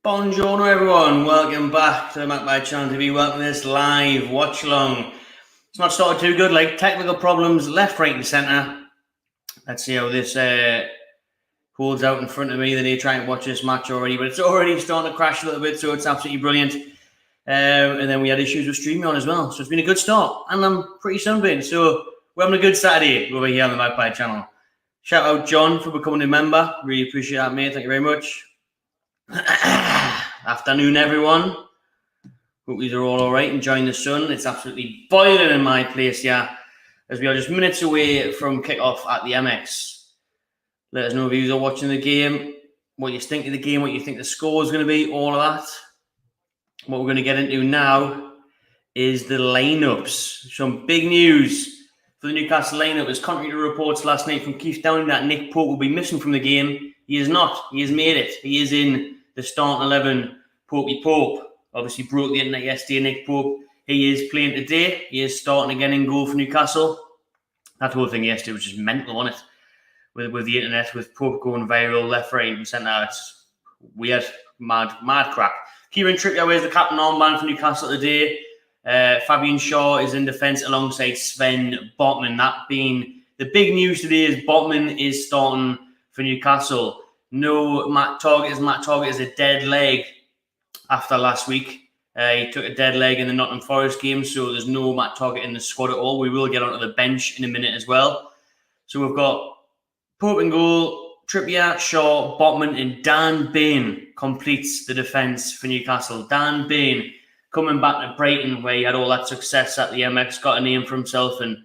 Buongiorno everyone, welcome back to the Mac Channel TV. Welcome to this live Watchalong. It's not started too good, like technical problems left, right and centre. Let's see how this holds out in front of me. Then you try and watch this match already, but it's already starting to crash a little bit, so it's absolutely brilliant. And then we had issues with StreamYard as well, so it's been a good start. And I'm pretty sunburned, so we're having a good Saturday over here on the Magpie Channel. Shout out John for becoming a member. Really appreciate that, mate. Thank you very much. Afternoon, everyone. Hope you are all right, enjoying the sun. It's absolutely boiling in my place, yeah, as we are just minutes away from kickoff at the MX. Let us know if you are watching the game, what you think of the game, what you think the score is going to be, all of that. What we're going to get into now is the lineups. Some big news for the Newcastle lineup. As contrary to reports last night from Keith Downing that Nick Pope will be missing from the game, he is not. He has made it. He is in the starting 11, Popey Pope. Obviously broke the internet yesterday, Nick Pope. He is playing today. He is starting again in goal for Newcastle. That whole thing yesterday was just mental, wasn't it? With the internet, with Pope going viral, left, right, and centre. It's weird, mad crap. Kieran Trippier wears the captain armband for Newcastle today. Fabian Shaw is in defence alongside Sven Botman. That being the big news today is Botman is starting for Newcastle. No Matt Target. Matt Target is a dead leg after last week. He took a dead leg in the Nottingham Forest game, so there's no Matt Target in the squad at all. We will get onto the bench in a minute as well. So we've got Pope in goal, Trippier, Shaw, Botman, and Dan Bain completes the defence for Newcastle. Dan Bain coming back to Brighton, where he had all that success at the MX, got a name for himself, and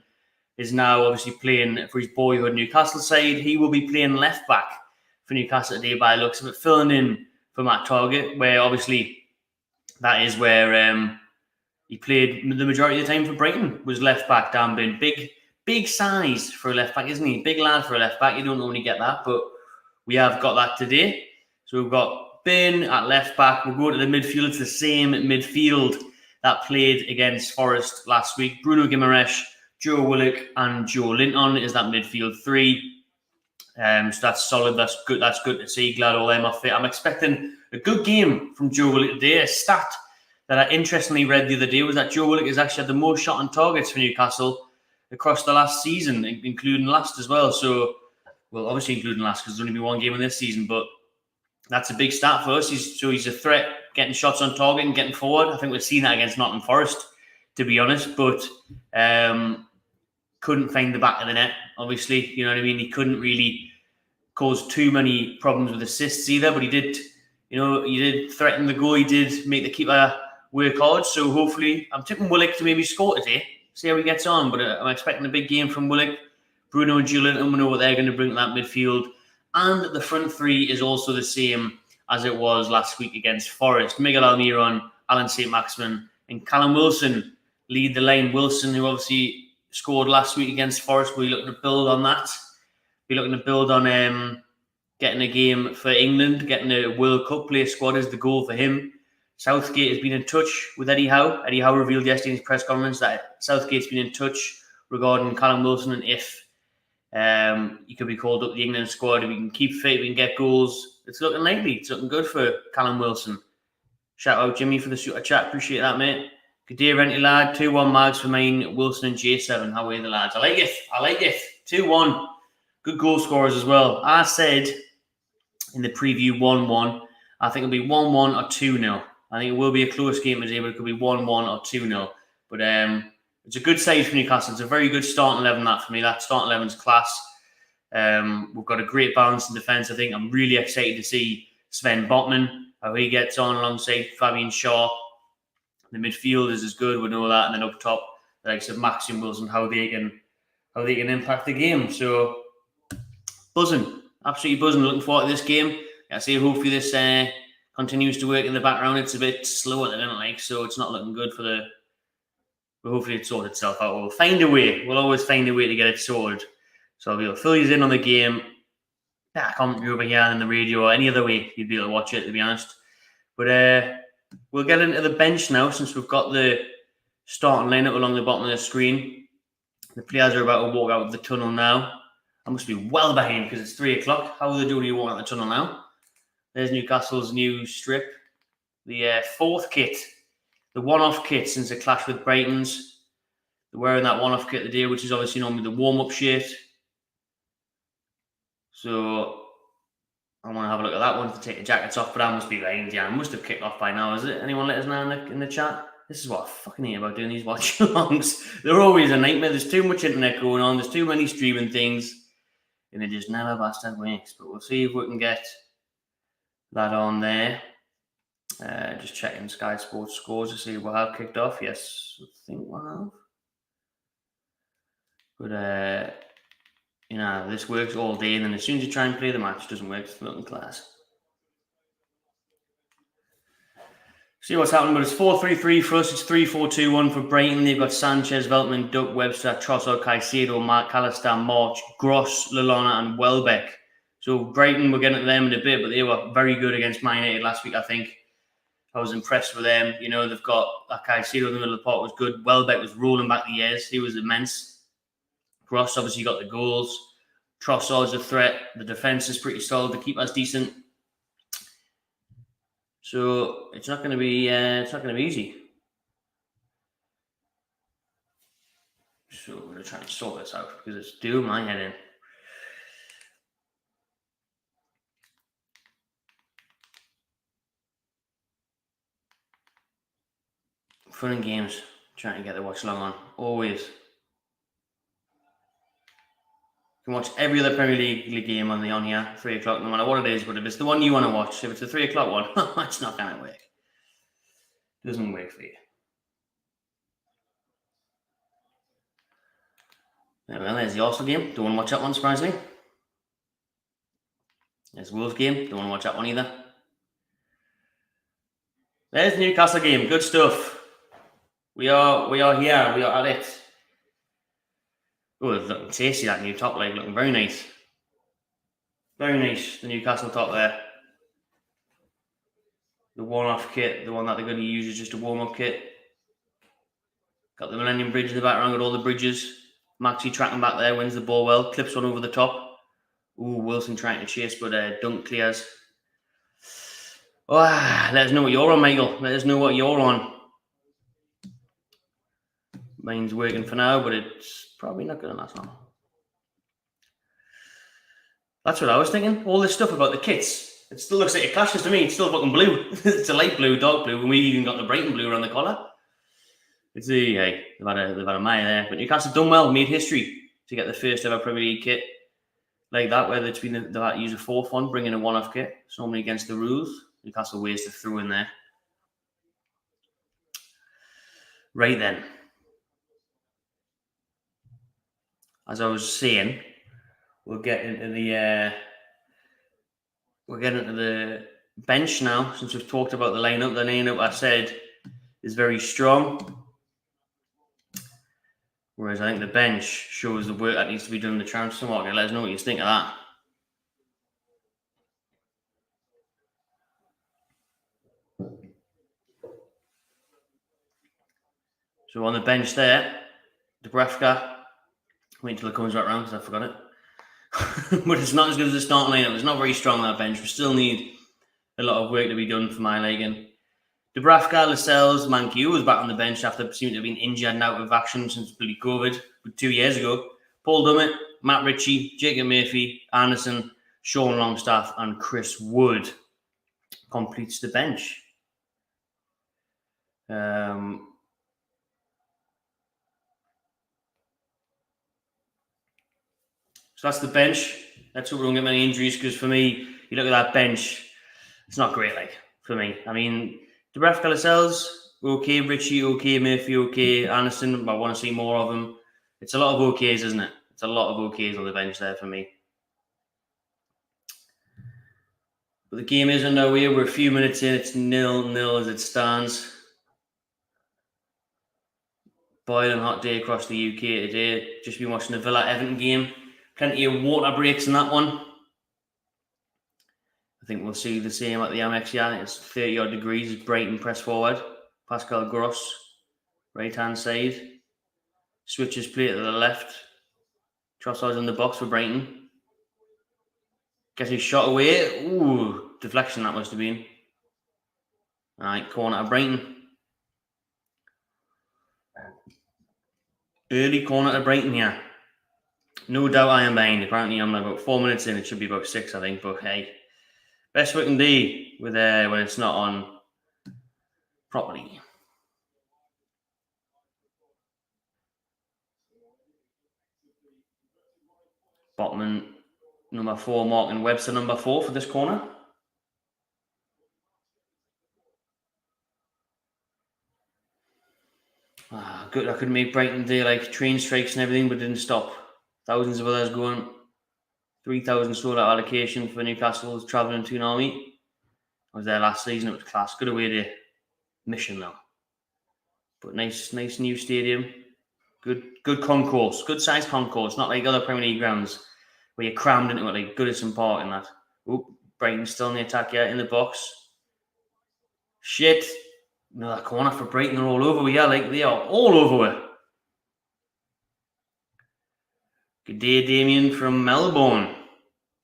is now obviously playing for his boyhood Newcastle side. He will be playing left back for Newcastle today by the looks of it, filling in for Matt Target, where obviously that is where he played the majority of the time for Brighton, was left back. Dan Bain. Big size for a left back, isn't he? Big lad for a left back. You don't normally get that, but we have got that today. So we've got Bain at left back. We'll go to the midfield. It's the same midfield that played against Forest last week. Bruno Guimaraes, Joe Willock, and Joe Linton is that midfield three. So that's solid. That's good. That's good to see. Glad all them are fit. I'm expecting a good game from Joe Willock today. A stat that I interestingly read the other day was that Joe Willock has actually had the most shot on targets for Newcastle across the last season, including last as well. So, well, obviously including last because there's only been one game in this season, but that's a big stat for us. He's a threat, getting shots on target and getting forward. I think we've seen that against Nottingham Forest, to be honest, but couldn't find the back of the net, obviously. You know what I mean? He couldn't really cause too many problems with assists either, but he did threaten the goal. He did make the keeper work hard. So hopefully, I'm tipping Willock to maybe score today. See how he gets on. But I'm expecting a big game from Willock. Bruno and Julian, and we know what they're going to bring to that midfield. And the front three is also the same as it was last week against Forest. Miguel Almiron, Alan Saint-Maximin, and Callum Wilson lead the line. Wilson, who obviously scored last week against Forest, we're looking to build on that. We're looking to build on getting a game for England, getting a World Cup player squad is the goal for him. Southgate has been in touch with Eddie Howe. Eddie Howe revealed yesterday in his press conference that Southgate's been in touch regarding Callum Wilson and if he could be called up to the England squad. If we can keep fit, we can get goals. It's looking likely. It's looking good for Callum Wilson. Shout out Jimmy for the super chat. Appreciate that, mate. Good day, Renty lad. 2-1 mags for mine. Wilson and J7. How are you, the lads? I like it. 2-1. Good goal scorers as well. I said in the preview 1-1. I think it'll be 1-1 or 2-0. I think it will be a close game today, but it could be 1-1 or 2-0. But it's a good side for Newcastle. It's a very good starting 11, that for me. That starting 11's class. We've got a great balance in defence, I think. I'm really excited to see Sven Botman, how he gets on alongside Fabian Shaw. The midfield is as good, we know that. And then up top, the likes of Max and Wilson, how they can impact the game. So, buzzing. Absolutely buzzing. Looking forward to this game. I say hopefully this continues to work in the background. It's a bit slow at the minute, so it's not looking good for the... But hopefully it sorted itself out. We'll find a way. We'll always find a way to get it sorted. So I'll be able to fill you in on the game. Commentary over here on the radio or any other way you'd be able to watch it, to be honest. But we'll get into the bench now since we've got the starting lineup along the bottom of the screen. The players are about to walk out of the tunnel now. I must be well behind because it's 3 o'clock. How are they doing you walk out the tunnel now? There's Newcastle's new strip. the fourth kit, the one-off kit since the clash with Brighton's. They're wearing that one-off kit today, which is obviously normally the warm-up shirt. So I want to have a look at that one to take the jackets off, but that must be rained. Yeah, it must have kicked off by now, is it? Anyone let us know in the chat? This is what I fucking hate about doing these watch-alongs. They're always a nightmare. There's too much internet going on. There's too many streaming things. And it just never bastard works. But we'll see if we can get that on there. Just checking Sky Sports scores to see if we'll have kicked off. Yes, I think we'll have. But, you know, this works all day. And then as soon as you try and play the match, it doesn't work. It's not in class. See what's happening, but it's 4-3-3 for us. It's 3-4-2-1 for Brighton. They've got Sanchez, Veltman, Duck, Webster, Trossard, Caicedo, McAllister, March, Gross, Lallana, and Welbeck. So Brighton, we're getting to them in a bit, but they were very good against Man United last week, I think. I was impressed with them. You know, they've got that Caicedo in the middle of the park was good. Welbeck was rolling back the years. He was immense. Gross obviously got the goals. Trossard's a threat. The defence is pretty solid. The keeper's decent. So it's not going to be easy. So we're going to try and sort this out because it's doing my head in. Fun and games, trying to get the watch along on. Always. You can watch every other Premier League game on here, 3 o'clock, no matter what it is, but if it's the one you want to watch, if it's the 3 o'clock one, it's not going to work. It doesn't work for you. Well, there's the Arsenal game. Don't want to watch that one, surprisingly. There's the Wolves game. Don't want to watch that one either. There's the Newcastle game. Good stuff. We are here. We are at it. Oh, it's looking tasty, that new top leg. Looking very nice. Very nice, the Newcastle top there. The one-off kit, the one that they're going to use is just a warm-up kit. Got the Millennium Bridge in the background with all the bridges. Maxi tracking back there, wins the ball well. Clips one over the top. Ooh, Wilson trying to chase, but Dunk clears. Oh, let us know what you're on, Michael. Let us know what you're on. Mine's working for now, but it's probably not going to last long. That's what I was thinking. All this stuff about the kits. It still looks like it clashes to me. It's still fucking blue. It's a light blue, dark blue, and we even got the Brighton blue around the collar. It's hey, they've had a mile there. But Newcastle done well, made history to get the first ever Premier League kit like that, where it's been they've had to use a fourth one, bringing a one-off kit. It's normally against the rules. Newcastle ways to throw in there. Right then. As I was saying, we'll get into the bench now. Since we've talked about the lineup, I said is very strong. Whereas I think the bench shows the work that needs to be done in the transfer market. Let us know what you think of that. So on the bench there, Dubravka. Wait until it comes right round because I forgot it. But it's not as good as the starting lineup. It's not very strong, that bench. We still need a lot of work to be done for my liking. Dubravka, Lascelles, Mankiw was back on the bench after seeming to have been injured and out of action since bloody COVID 2 years ago. Paul Dummett, Matt Ritchie, Jacob Murphy, Anderson, Sean Longstaff, and Chris Wood completes the bench. So that's the bench. Let's hope we don't get many injuries, because for me, you look at that bench, it's not great, like, for me. I mean, Dubravka, Lascelles, okay. Ritchie, okay. Murphy, okay. Anderson, I want to see more of him. It's a lot of okays, isn't it? It's a lot of okays on the bench there for me. But the game is underway. We're a few minutes in. It's 0-0 as it stands. Boiling hot day across the UK today. Just been watching the Villa-Everton game. Plenty of water breaks in that one. I think we'll see the same at the Amex. Yeah, it's 30-odd degrees. Brighton press forward. Pascal Gross, right-hand side. Switches play to the left. Trossard's in the box for Brighton. Gets his shot away. Ooh, deflection that must have been. All right, corner to Brighton. Early corner to Brighton here. No doubt I am behind. Apparently, I'm about 4 minutes in. It should be about 6, I think. But hey, best we can do with when it's not on properly. Botman, number 4, Mark, Webster, number 4 for this corner. Good. I could make Brighton do like train strikes and everything, but didn't stop. Thousands of others going. 3,000 sold out allocation for Newcastle travelling to an army. I was there last season. It was class. Good away to Mission though. But nice new stadium. Good concourse. Good sized concourse. Not like other Premier League grounds where you're crammed into it like Goodison Park and that. Oop, Brighton still in the attack here in the box. Shit. Another corner for Brighton. They're all over. They are all over it. Good day, Damien from Melbourne.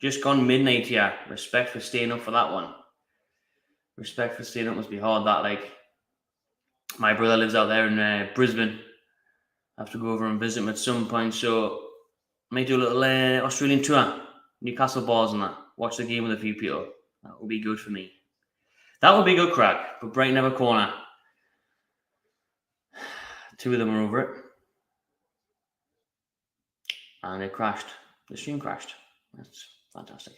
Just gone midnight here. Respect for staying up for that one. Respect for staying up must be hard. That like my brother lives out there in Brisbane. I have to go over and visit him at some point. So I might do a little Australian tour, Newcastle bars and that. Watch the game with a few people. That would be good for me. That would be good crack. But Brighton have a corner. 2 of them are over it. And it crashed. The stream crashed. That's fantastic.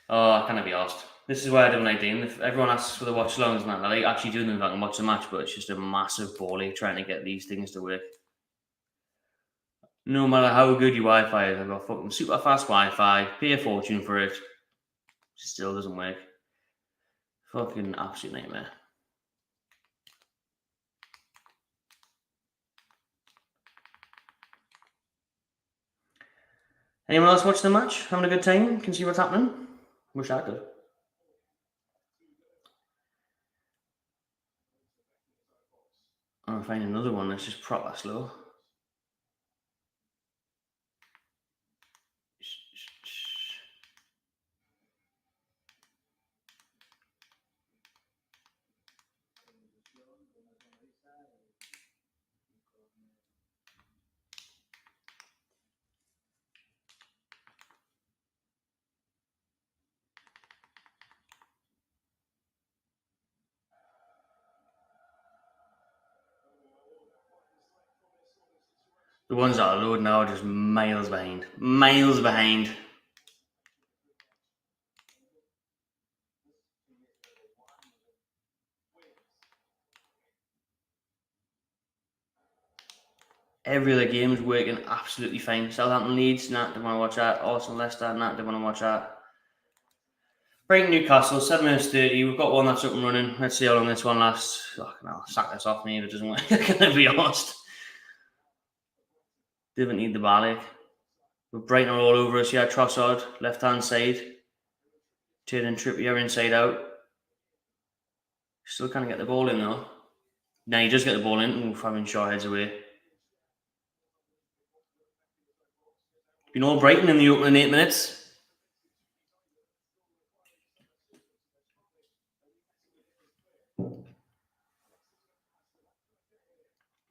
I can't be asked. This is why I don't like doing. If everyone asks for the watch alongs and that, I like actually doing them if I can watch a match, but it's just a massive ball ache trying to get these things to work. No matter how good your Wi-Fi is, I've got fucking super fast Wi-Fi, pay a fortune for it. Still doesn't work. Fucking absolute nightmare. Anyone else watching the match? Having a good time? Can see what's happening? Wish I could. I'll find another one that's just proper slow. The ones that are loading now are just miles behind. Miles behind. Every other game is working absolutely fine. Southampton Leeds, nah, don't want to watch that. Arsenal Leicester, nah, don't want to watch that. Brighton Newcastle, 7 minutes 30. We've got one that's up and running. Let's see how long this one lasts. I'll sack this off me if it doesn't work. Can I be honest? Didn't need the ball. But Brighton are all over us here. Trossard, left hand side. Turning Trippier inside out. Still can't get the ball in though. Now he does get the ball in. Oof, having short heads away. Been all Brighton in the opening 8 minutes.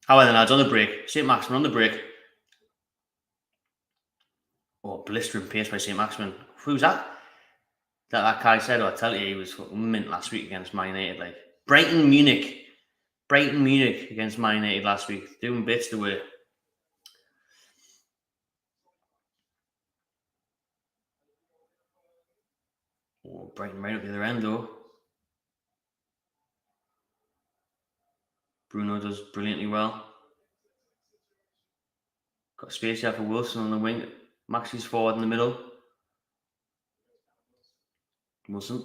How are the lads on the break? Saint-Maximin on the break. Oh, blistering pace by Saint-Maximin. Who's that? That guy said, I tell you, he was mint last week against Man United. Like Brighton Munich against Man United last week. Doing bits the way. Oh, Brighton right up the other end though. Bruno does brilliantly well. Got space here for Wilson on the wing. Maxi's forward in the middle. Wilson.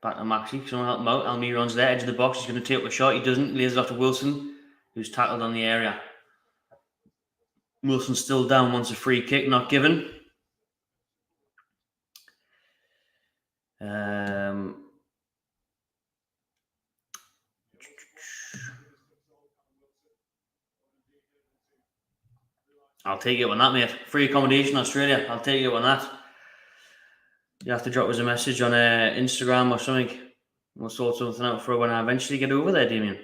Back to Maxi. Someone help him out. Almiron's there, edge of the box. He's going to take up a shot. He doesn't. Lays it off to Wilson, who's tackled on the area. Wilson's still down. Wants a free kick, not given. I'll take it on that, mate. Free accommodation, Australia. I'll take it on that. You have to drop us a message on Instagram or something. We'll sort something out for when I eventually get over there, Damien.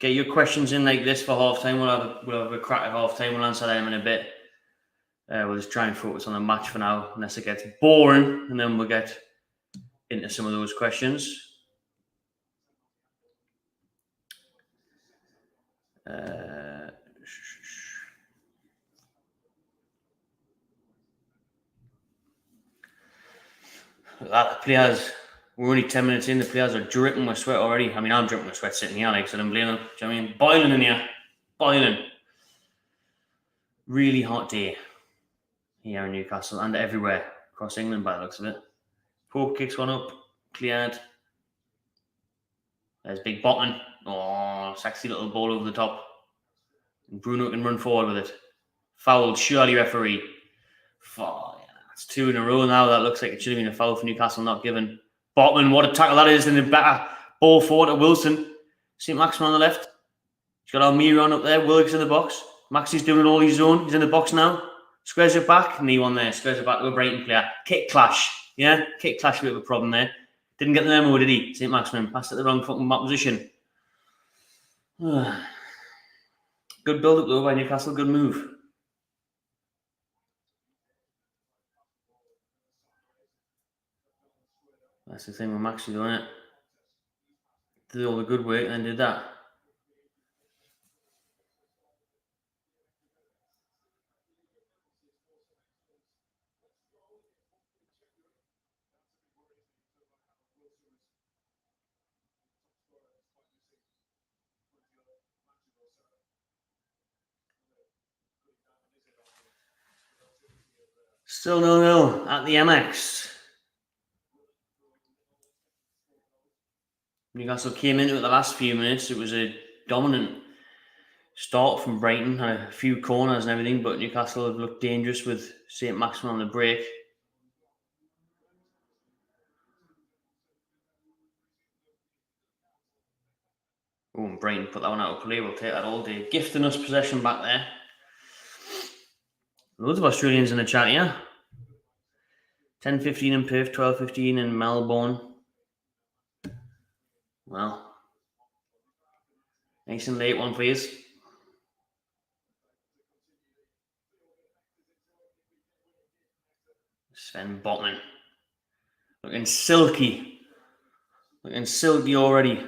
Get your questions in like this for half time. We'll have a crack at half time. We'll answer them in a bit. We'll just try and focus on the match for now, unless it gets boring, and then we'll get into some of those questions. The players, we're only 10 minutes in. The players are dripping with sweat already. I mean, I'm dripping with sweat sitting here, like, so I'm blaming them. Do you know what I mean? Boiling in here. Boiling. Really hot day here in Newcastle and everywhere across England by the looks of it. Pope kicks one up. Cleared. There's Big Botman. Oh, sexy little ball over the top. And Bruno can run forward with it. Fouled, surely, referee. Oh, yeah, that's 2 in a row now. That looks like it should have been a foul for Newcastle, not given. Botman, what a tackle that is. And the better ball forward to Wilson. Saint-Maximin on the left. He's got Almiron up there. Wilkes in the box. Maxi's doing all his own. He's in the box now. Squares it back. Knee one there. Squares it back to a Brighton player. Kick clash. Yeah, kick clash, a bit of a problem there. Didn't get the memo, did he? Saint-Maximin passed it the wrong fucking position. Good build-up though by Newcastle. Good move. That's the thing with Maxi doing it. Did all the good work and then did that. Still 0-0 at the MX. Newcastle came into it the last few minutes. It was a dominant start from Brighton. Had a few corners and everything, but Newcastle have looked dangerous with Saint-Maximin on the break. Oh, and Brighton put that one out of play. We'll take that all day. Gifting us possession back there. Loads of Australians in the chat here. 10-15 in Perth, 12-15 in Melbourne. Well, nice and late one, please. Sven Botman. Looking silky. Looking silky already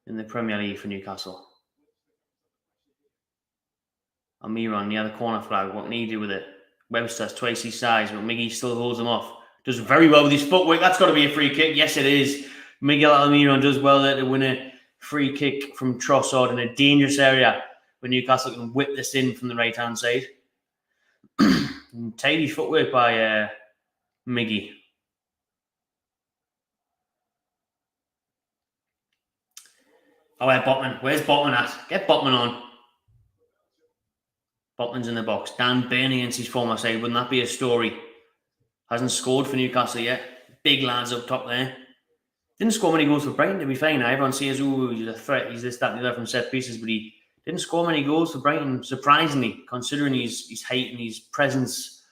in the Premier League for Newcastle. Almiron, the corner flag. What can he do with it? Webster's twice his size, but Miggy still holds him off. Does very well with his footwork. That's got to be a free kick. Yes, it is. Miguel Almiron does well there to win a free kick from Trossard in a dangerous area where Newcastle can whip this in from the right-hand side. Tidy footwork by Miggy. Oh, Botman. Where's Botman at? Get Botman on. Botman's in the box. Dan Burn against his former side. Wouldn't that be a story? Hasn't scored for Newcastle yet. Big lads up top there. Didn't score many goals for Brighton, to be fair. Now everyone says, oh, he's a threat. He's this, that, and the other from set pieces. But he didn't score many goals for Brighton, surprisingly, considering his height and his presence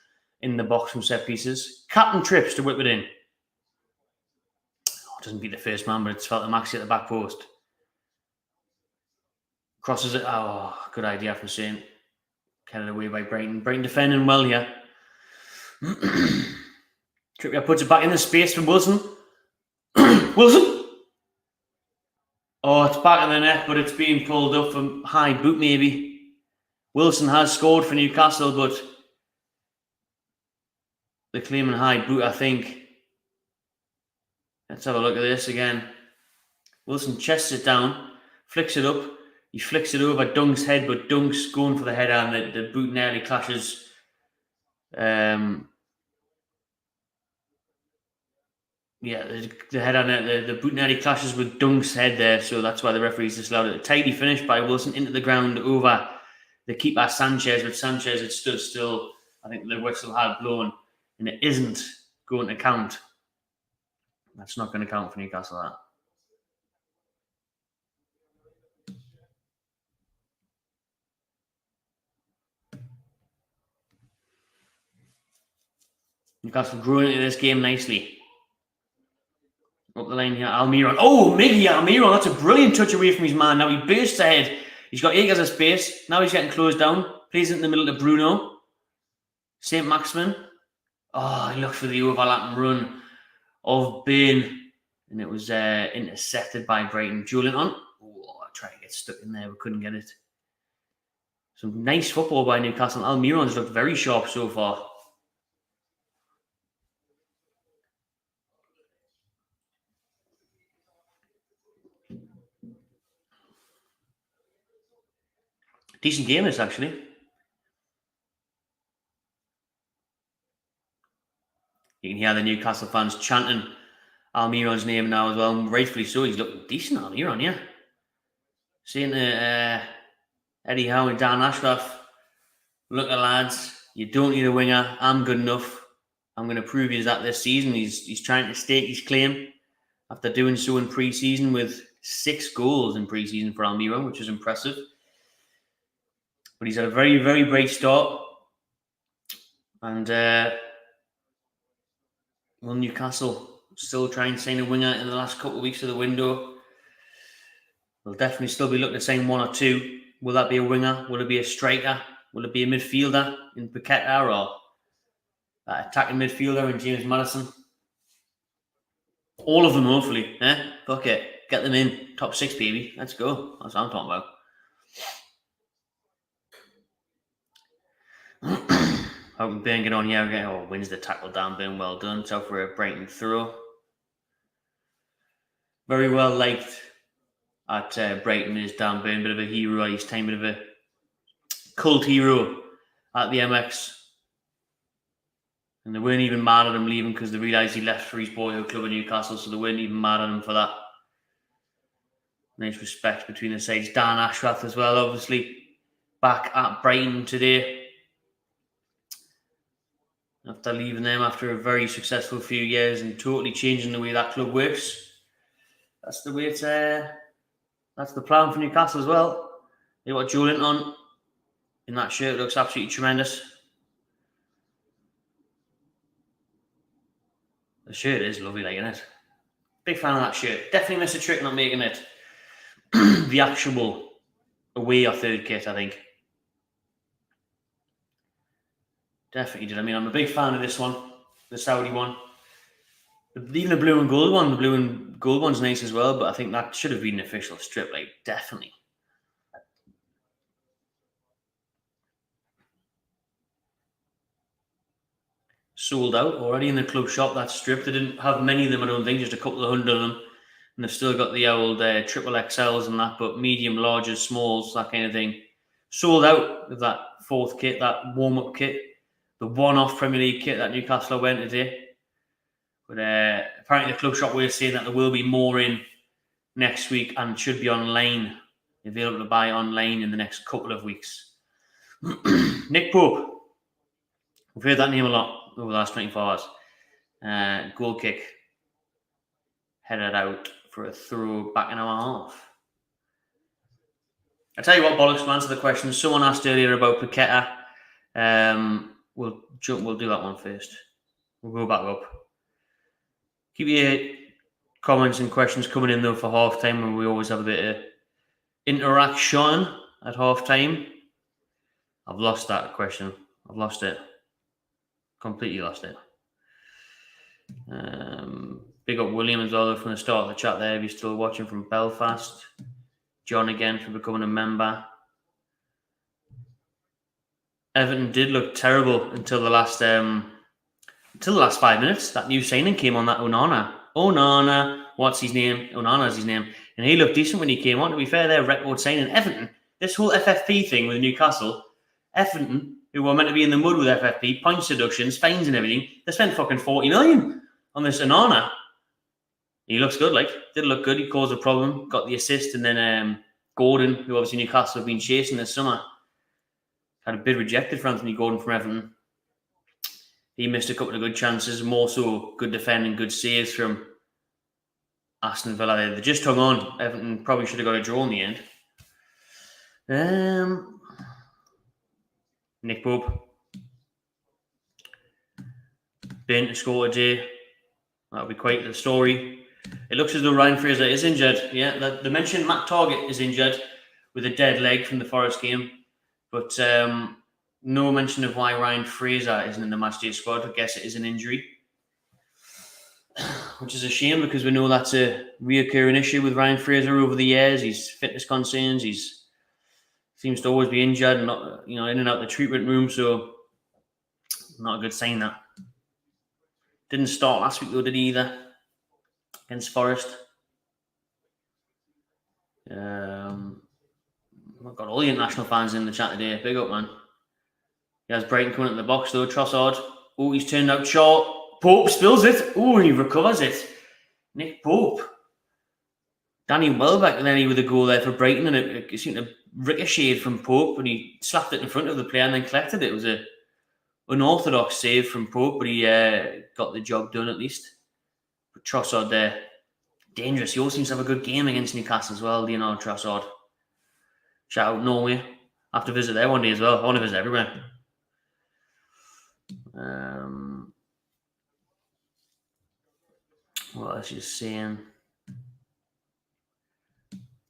in the box from set pieces. Captain trips to whip it in. Oh, doesn't beat the first man, but it's felt the Maxi at the back post. Crosses it. Oh, good idea from Saint. Carried away by Brighton. Brighton defending well here. Trippier puts it back in the space from Wilson. Wilson! Oh, it's back in the net, but it's being pulled up from high boot maybe. Wilson has scored for Newcastle, but they're claiming high boot, I think. Let's have a look at this again. Wilson chests it down, flicks it up. He flicks it over Dunk's head, but Dunk's going for the header and the boot nearly clashes. The header, the boot nearly clashes with Dunk's head there, so that's why the referee's disallowed it. A tidy finish by Wilson into the ground over the keeper Sanchez, but Sanchez had stood still. I think the whistle had blown, and it isn't going to count. That's not going to count for Newcastle, that. Newcastle growing into this game nicely. Up the line here, Almiron. Oh, Miggy Almiron. That's a brilliant touch away from his man. Now he bursts ahead. He's got acres of space. Now he's getting closed down. Plays it in the middle to Bruno. Saint-Maximin. Oh, he looks for the overlapping run of Bain. And it was intercepted by Brighton. Jolinton. Oh, I tried to get stuck in there. We couldn't get it. Some nice football by Newcastle. Almiron's looked very sharp so far. Decent game, this actually. You can hear the Newcastle fans chanting Almiron's name now as well, and rightfully so. He's looking decent, Almiron, yeah. Saying to Eddie Howe and Dan Ashworth, look at lads, you don't need a winger. I'm good enough. I'm going to prove you that this season. He's trying to stake his claim after doing so in pre-season with 6 goals in pre-season for Almiron, which is impressive. But he's had a very, very bright start. And will Newcastle still try and sign a winger in the last couple of weeks of the window? They'll definitely still be looking to sign 1 or 2. Will that be a winger? Will it be a striker? Will it be a midfielder in Paqueta or attacking midfielder in James Maddison? All of them, hopefully. Fuck it. Get them in. Top 6, baby. Let's go. That's what I'm talking about. Hoping Bain get on here again. Oh, wins the tackle down. Bain, well done. It's out for a Brighton throw. Very well liked at Brighton is Dan Bain. Bit of a hero at his time. Bit of a cult hero at the MX. And they weren't even mad at him leaving because they realised he left for his boyhood club in Newcastle, so they weren't even mad at him for that. Nice respect between the sides. Dan Ashworth as well, obviously, back at Brighton today. After leaving them after a very successful few years and totally changing the way that club works. That's the way it's that's the plan for Newcastle as well. They got Jolinton in that shirt. Looks absolutely tremendous. The shirt is lovely, like, isn't it? Big fan of that shirt. Definitely missed a trick not making it the actual away or third kit, I think. Definitely did. I mean, I'm a big fan of this one, the Saudi one. Even the blue and gold one, the blue and gold one's nice as well, but I think that should have been an official strip, like, definitely. Sold out already in the club shop, that strip. They didn't have many of them, I don't think, just a couple of hundred of them. And they've still got the old triple XLs and that, but medium, larges, smalls, that kind of thing. Sold out of that 4th kit, that warm-up kit. The one-off Premier League kit that Newcastle went today. But apparently the club shop was saying that there will be more in next week and should be online, available to buy online in the next couple of weeks. Nick Pope. We've heard that name a lot over the last 24 hours. Goal kick. Headed out for a throw back in our half. I tell you what, bollocks, to answer the question. Someone asked earlier about Paqueta. We'll do that one first. We'll go back up. Keep your comments and questions coming in though for half time, and we always have a bit of interaction at half time. I've lost that question. I've lost it. Completely lost it. Big up William as well from the start of the chat there. If you're still watching from Belfast. John again for becoming a member. Everton did look terrible until the last 5 minutes. That new signing came on, that Onana. What's his name? Onana's his name. And he looked decent when he came on. To be fair, their record signing. Everton, this whole FFP thing with Newcastle, Everton, who were meant to be in the mud with FFP, points deductions, fines and everything, they spent fucking 40 million on this Onana. He looks good, like, did look good. He caused a problem, got the assist, and then Gordon, who obviously Newcastle have been chasing this summer, had a bid rejected for Anthony Gordon from Everton. He missed a couple of good chances, more so good defending, good saves from Aston Villa. They just hung on. Everton probably should have got a draw in the end. Nick Pope. Bain to score today. That'll be quite the story. It looks as though Ryan Fraser is injured. Yeah, the mentioned Matt Targett is injured with a dead leg from the Forest game. But no mention of why Ryan Fraser isn't in the matchday squad. I guess it is an injury. Which is a shame because we know that's a reoccurring issue with Ryan Fraser over the years. He's fitness concerns. He's seems to always be injured and not, in and out the treatment room. So not a good sign that. Didn't start last week though, did he either? Against Forest. I've got all the international fans in the chat today. Big up, man. He has Brighton coming into the box though. Trossard. Oh, he's turned out short. Pope spills it. Oh, and he recovers it. Nick Pope. Danny Welbeck nearly with a goal there for Brighton, and it seemed to ricochet from Pope, and he slapped it in front of the player and then collected it. It was an unorthodox save from Pope, but he got the job done at least. But Trossard there, dangerous. He also seems to have a good game against Newcastle as well, Leonardo Trossard. Shout out Norway. I have to visit there one day as well. I want to visit everywhere. What else are you saying?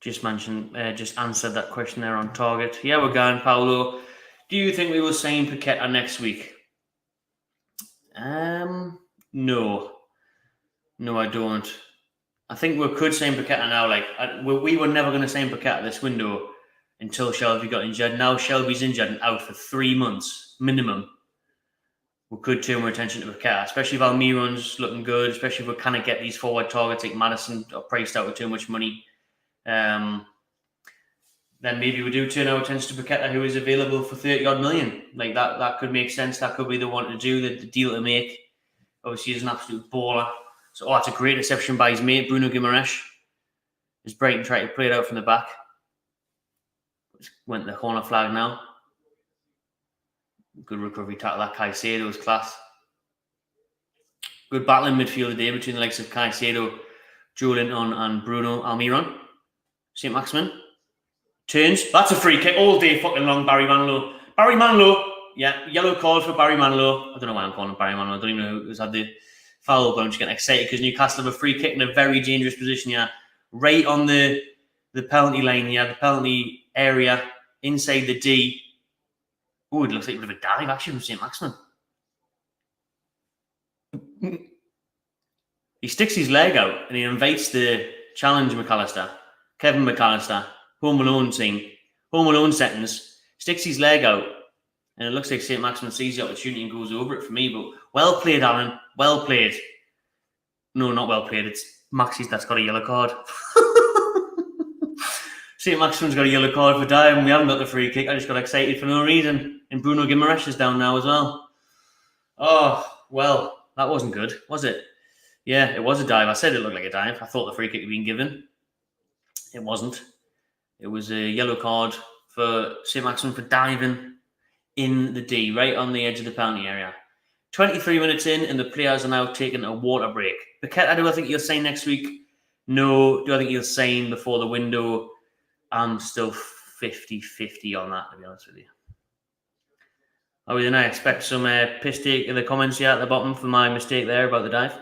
Just answered that question there on target. Yeah, we're going, Paolo. Do you think we will sign Paqueta next week? No. No, I don't. I think we could sign Paqueta now. We were never going to sign Paqueta this window until Shelby got injured. Now Shelby's injured and out for 3 months minimum. We could turn our attention to Paqueta, especially if Almiron's looking good, especially if we kind of get these forward targets like Madison are priced out with too much money. Then maybe we do turn our attention to Paqueta, who is available for 30-odd million. Like that could make sense. That could be the one to do, the deal to make. Obviously, he's an absolute baller. So, that's a great reception by his mate, Bruno Guimaraes. Is Brighton trying to play it out from the back? Went to the corner flag now. Good recovery tackle. That Caicedo's class. Good battling midfield today between the likes of Caicedo, Joe Linton and Bruno Almiron. Saint-Maximin. Turns. That's a free kick all day fucking long, Barry Manilow. Barry Manilow. Yeah, yellow card for Barry Manilow. I don't know why I'm calling him Barry Manilow. I don't even know who's had the foul, but I'm just getting excited because Newcastle have a free kick in a very dangerous position here. Right on the penalty line here, the penalty area, inside the D. Oh, it looks like a bit of a dive actually from Saint-Maximin. He sticks his leg out and he invites the challenge Kevin McAllister, Home Alone sentence, sticks his leg out, and it looks like Saint-Maximin sees the opportunity and goes over it for me. But well played, Alan. Well played. No, not well played. It's Maxie's that's got a yellow card. Saint-Maximin's got a yellow card for diving. We haven't got the free kick. I just got excited for no reason. And Bruno Guimaraes is down now as well. Oh, well, that wasn't good, was it? Yeah, it was a dive. I said it looked like a dive. I thought the free kick had been given. It wasn't. It was a yellow card for Saint-Maximin for diving in the D, right on the edge of the penalty area. 23 minutes in, and the players are now taking a water break. Paqueta, do I think he'll sign next week? No. Do I think he'll sign before the window? I'm still 50-50 on that, to be honest with you. Then I expect some piss take in the comments here at the bottom for my mistake there about the dive.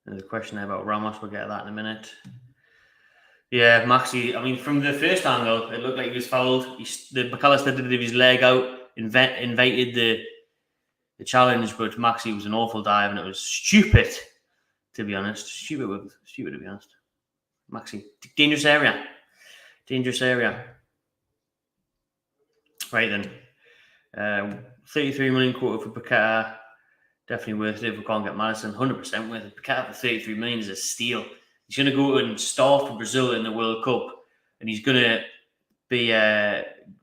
There's a question there about Ramos. We'll get to that in a minute. Yeah, Maxi, from the first angle, it looked like he was fouled. The McAllister did his leg out, invited the challenge, but Maxi was an awful dive, and it was stupid, to be honest. Stupid to be honest. Maxi, dangerous area. Right then. 33 million quota for Paqueta. Definitely worth it if we can't get Madison. 100% worth it. Paqueta for 33 million is a steal. He's going to go and start for Brazil in the World Cup, and he's going to be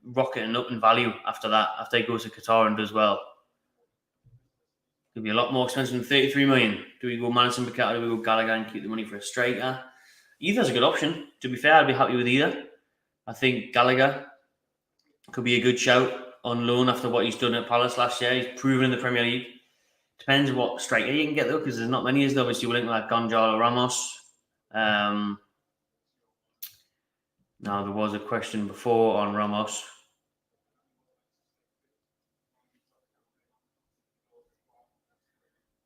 rocketing up in value after that, after he goes to Qatar and does well. It'll be a lot more expensive than 33 million. Do we go Madison, Paqueta, do we go Gallagher and keep the money for a striker? Either's a good option. To be fair, I'd be happy with either. I think Gallagher could be a good shout on loan after what he's done at Palace last year. He's proven in the Premier League. Depends what striker you can get though, because there's not many. Is there? Obviously, we're looking like Gonzalo Ramos. Now there was a question before on Ramos.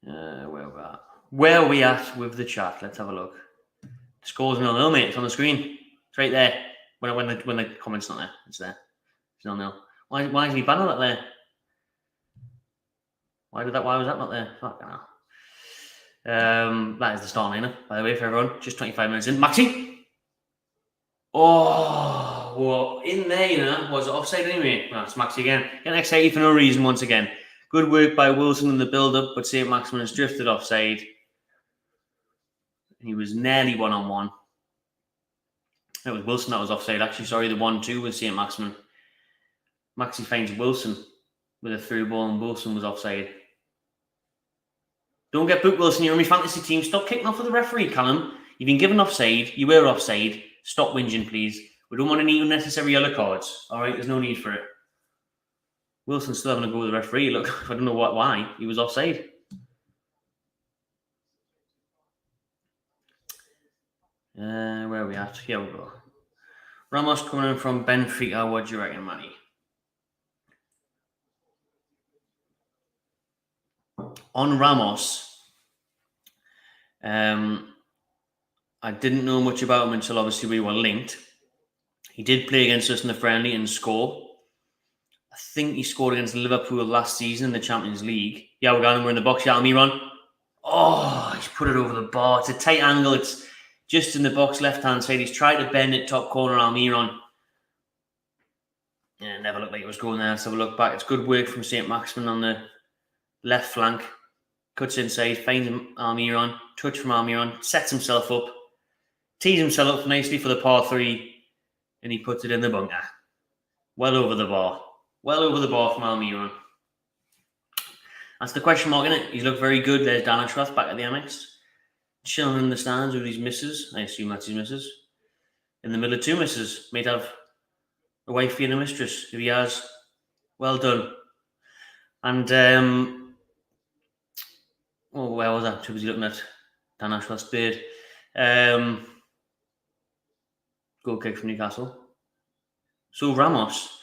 Where are we at with the chat? Let's have a look. The score's 0-0, mate. It's on the screen. It's right there. When the comment's not there, it's there. It's 0-0. Why is he banner that there? Why was that not there? Fucking hell. That is the start lineup, by the way, for everyone. Just 25 minutes in. Maxi! Oh, well, in there, you know. Was it offside anyway? No, it's Maxi again. Getting excited for no reason once again. Good work by Wilson in the build-up, but Saint-Maximin has drifted offside. He was nearly one-on-one. It was Wilson that was offside, actually. Sorry, the 1-2 was Saint-Maximin. Maxi finds Wilson with a through ball, and Wilson was offside. Don't get booked, Wilson. You're on my fantasy team. Stop kicking off with the referee, Callum. You've been given offside. You were offside. Stop whinging, please. We don't want any unnecessary yellow cards. All right, there's no need for it. Wilson's still having a go with the referee. Look, I don't know why. He was offside. Where are we at? Here we go. Ramos coming in from Benfica. What do you reckon, Manny? On Ramos, I didn't know much about him until obviously we were linked. He did play against us in the friendly and score. I think he scored against Liverpool last season in the Champions League. Yeah, we're in the box. Yeah, Almiron. Oh, he's put it over the bar. It's a tight angle. It's just in the box left-hand side. He's tried to bend it top corner, Almiron. Yeah, never looked like it was going there. Let's have a look back. It's good work from Saint-Maximin on the left flank. Cuts inside, finds Almiron. Touch from Almiron. Sets himself up. Tees himself up nicely for the par 3. And he puts it in the bunker. Well over the bar. Well over the bar from Almiron. That's the question mark, isn't it? He's looked very good. There's Dan Ashworth back at the MX. Chilling in the stands with his missus. I assume that's his missus. In the middle of 2 misses. Might have a wifey and a mistress. If he has, well done. And, where was that? Too busy looking at Dan Ashworth's beard. Goal kick from Newcastle. So Ramos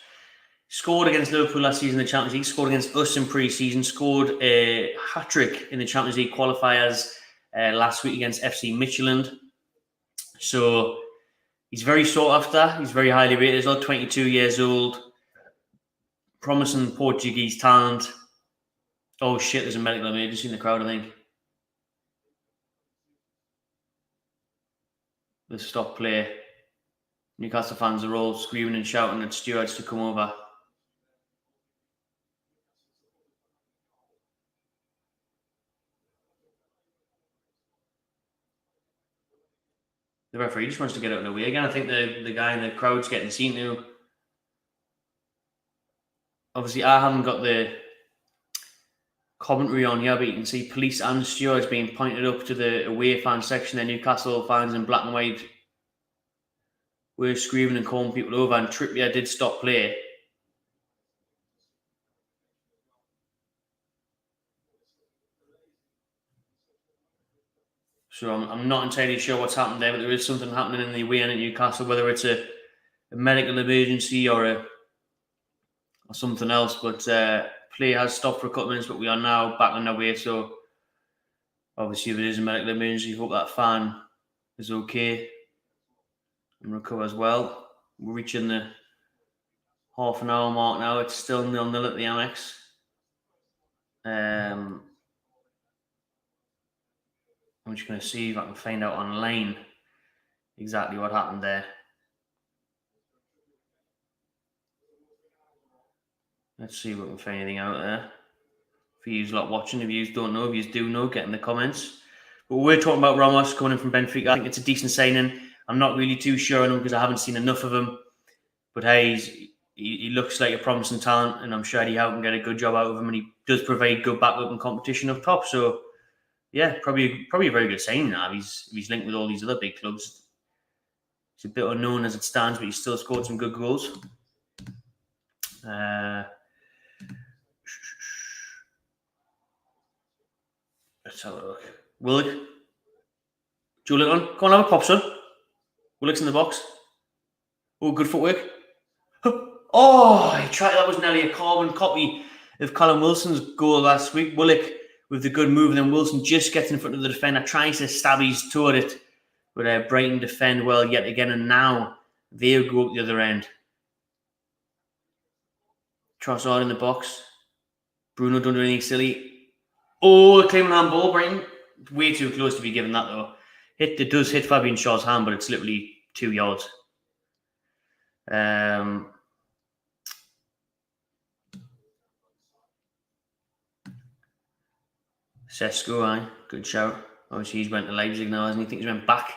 scored against Liverpool last season in the Champions League, scored against us in pre-season, scored a hat-trick in the Champions League qualifiers last week against FC Midtjylland. So he's very sought after. He's very highly rated as well, 22 years old. Promising Portuguese talent. Oh shit, there's a medical emergency in the crowd, I think. The stop play. Newcastle fans are all screaming and shouting at stewards to come over. The referee just wants to get out of the way again. I think the guy in the crowd's getting seen to. Obviously, I haven't got the commentary on here, but you can see police and stewards being pointed up to the away fan section. The Newcastle fans in black and white were screaming and calling people over, and Trippier did stop play. So I'm not entirely sure what's happened there, but there is something happening in the away end at Newcastle, whether it's a medical emergency or something else. But play has stopped for a couple of minutes, but we are now back on our way. So obviously, if it is a medical emergency, hope that fan is okay and recovers well. We're reaching the half an hour mark now. It's still 0-0 at the MX. I'm just going to see if I can find out online exactly what happened there. Let's see if we can find anything out there. For you lot watching, if you don't know, if you do know, get in the comments. But we're talking about Ramos coming in from Benfica. I think it's a decent signing. I'm not really too sure on him because I haven't seen enough of him. But hey, he looks like a promising talent, and I'm sure Eddie Howe can get a good job out of him, and he does provide good backup and competition up top. So yeah, probably a very good signing now. He's linked with all these other big clubs. He's a bit unknown as it stands, but he's still scored some good goals. Let's have a look. Willock. Julian on. Come on, have a pop, son. Willock's in the box. Oh, good footwork. Oh, he tried. That was nearly a carbon copy of Callum Wilson's goal last week. Willock with the good move, and then Wilson just gets in front of the defender, tries to stab his toe at it, but Brighton defend well yet again, and now they'll go up the other end. Trossard in the box. Bruno don't do anything silly. Oh, the claiming handball, Brighton. Way too close to be given that though. It does hit Fabian Shaw's hand, but it's literally 2 yards. Sesko, good shout. Obviously, he's went to Leipzig now, hasn't he? I think he's went back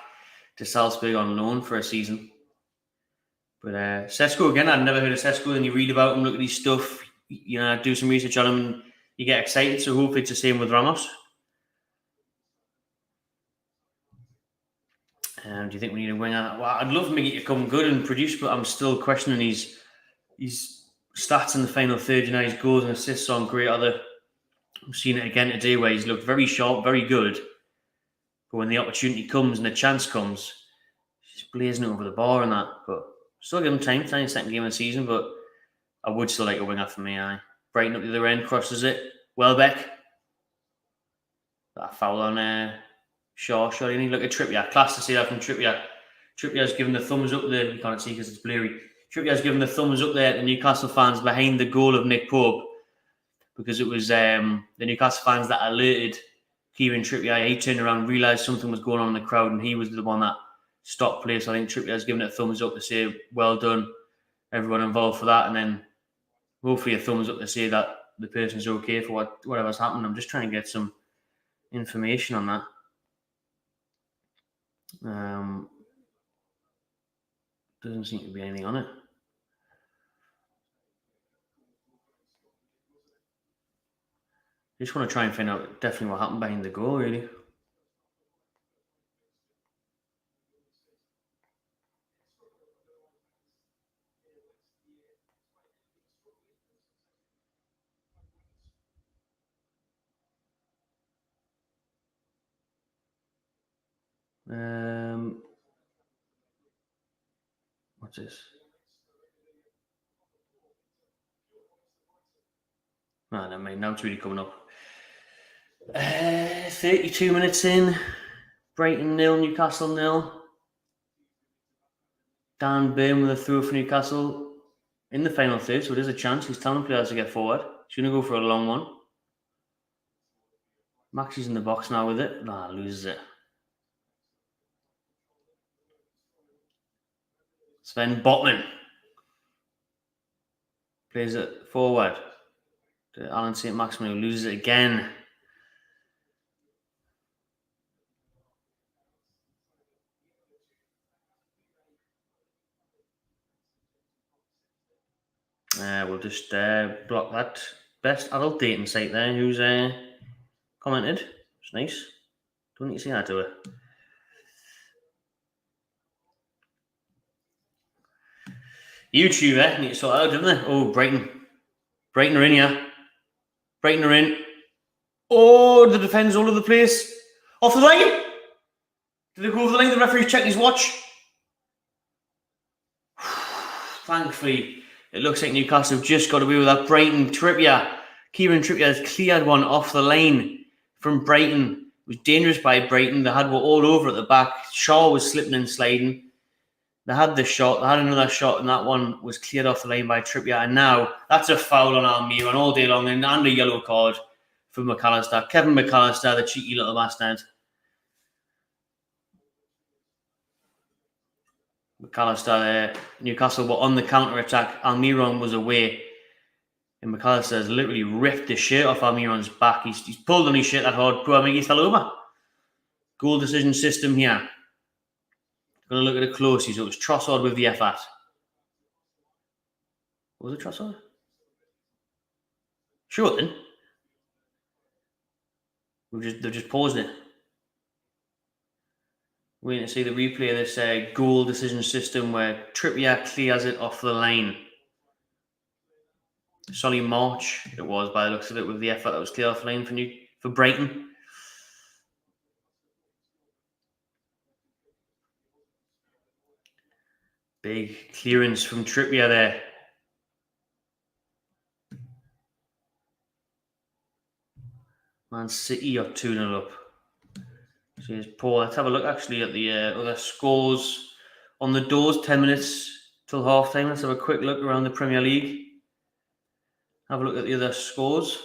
to Salzburg on loan for a season. But Sesko, again, I'd never heard of Sesko. Then you read about him, look at his stuff, do some research on him, and you get excited. So hopefully it's the same with Ramos. Do you think we need a winger? Well, I'd love Miggy to come good and produce, but I'm still questioning his stats in the final third. His goals and assists aren't great either. I've seen it again today where he's looked very sharp, very good. But when the opportunity comes and the chance comes, he's blazing over the bar and that. But still give him time. It's only the second game of the season, but I would still like a winger for me. Brighton up the other end, crosses it. Welbeck. That foul on Shaw. You look at Trippier. Class to see that from Trippier. Trippier's given the thumbs up there. You can't see because it's blurry. Trippier's given the thumbs up there to the Newcastle fans behind the goal of Nick Pope, because it was the Newcastle fans that alerted Kieran Trippier. He turned around, realised something was going on in the crowd, and he was the one that stopped play. So I think Trippier's given it a thumbs up to say, well done, everyone involved for that. And then hopefully a thumbs up to say that the person's okay for whatever's happened. I'm just trying to get some information on that. Doesn't seem to be anything on it. I just want to try and find out definitely what happened behind the goal, really. What's this? No, never mind. Now it's really coming up. 32 minutes in. Brighton 0, Newcastle 0. Dan Burn with a throw for Newcastle in the final third, so there's a chance. He's telling players to get forward. He's going to go for a long one. Maxi's in the box now with it. Loses it. Sven Botman plays it forward to Alan Saint-Maximin, who loses it again. We'll just block that. Best adult dating site there, who's commented. It's nice. Don't need to see that, do it. YouTube, need to sort out, don't they? Oh, Brighton. Brighton are in here. Brighton are in. Oh, the defense all over the place. Off the line. Did they go over the line? The referee's checking his watch. Thankfully, it looks like Newcastle have just got away with that. Brighton, Trippier. Kieran Trippier has cleared one off the line from Brighton. It was dangerous by Brighton. They had one all over at the back. Shaw was slipping and sliding. They had this shot. They had another shot, and that one was cleared off the line by Trippier. And now that's a foul on Almiron all day long, and a yellow card for McAllister. Kevin McAllister, the cheeky little bastard. McAllister, Newcastle were on the counter-attack. Almiron was away. And McAllister has literally ripped the shirt off Almiron's back. He's pulled on his shirt that hard. Poor Miggy fell over. Goal decision system here. Going to look at it closely. So it was Trossard with the effort. Was it Trossard? Sure then. They've just paused it. Waiting to see the replay of this goal decision system where Trippier clears it off the line. Solly March, it was by the looks of it, with the effort that was clear off the line for Brighton. Big clearance from Trippier there. Man City are 2-0 up. Cheers, Paul. Let's have a look actually at the other scores on the doors. 10 minutes till half time. Let's have a quick look around the Premier League. Have a look at the other scores.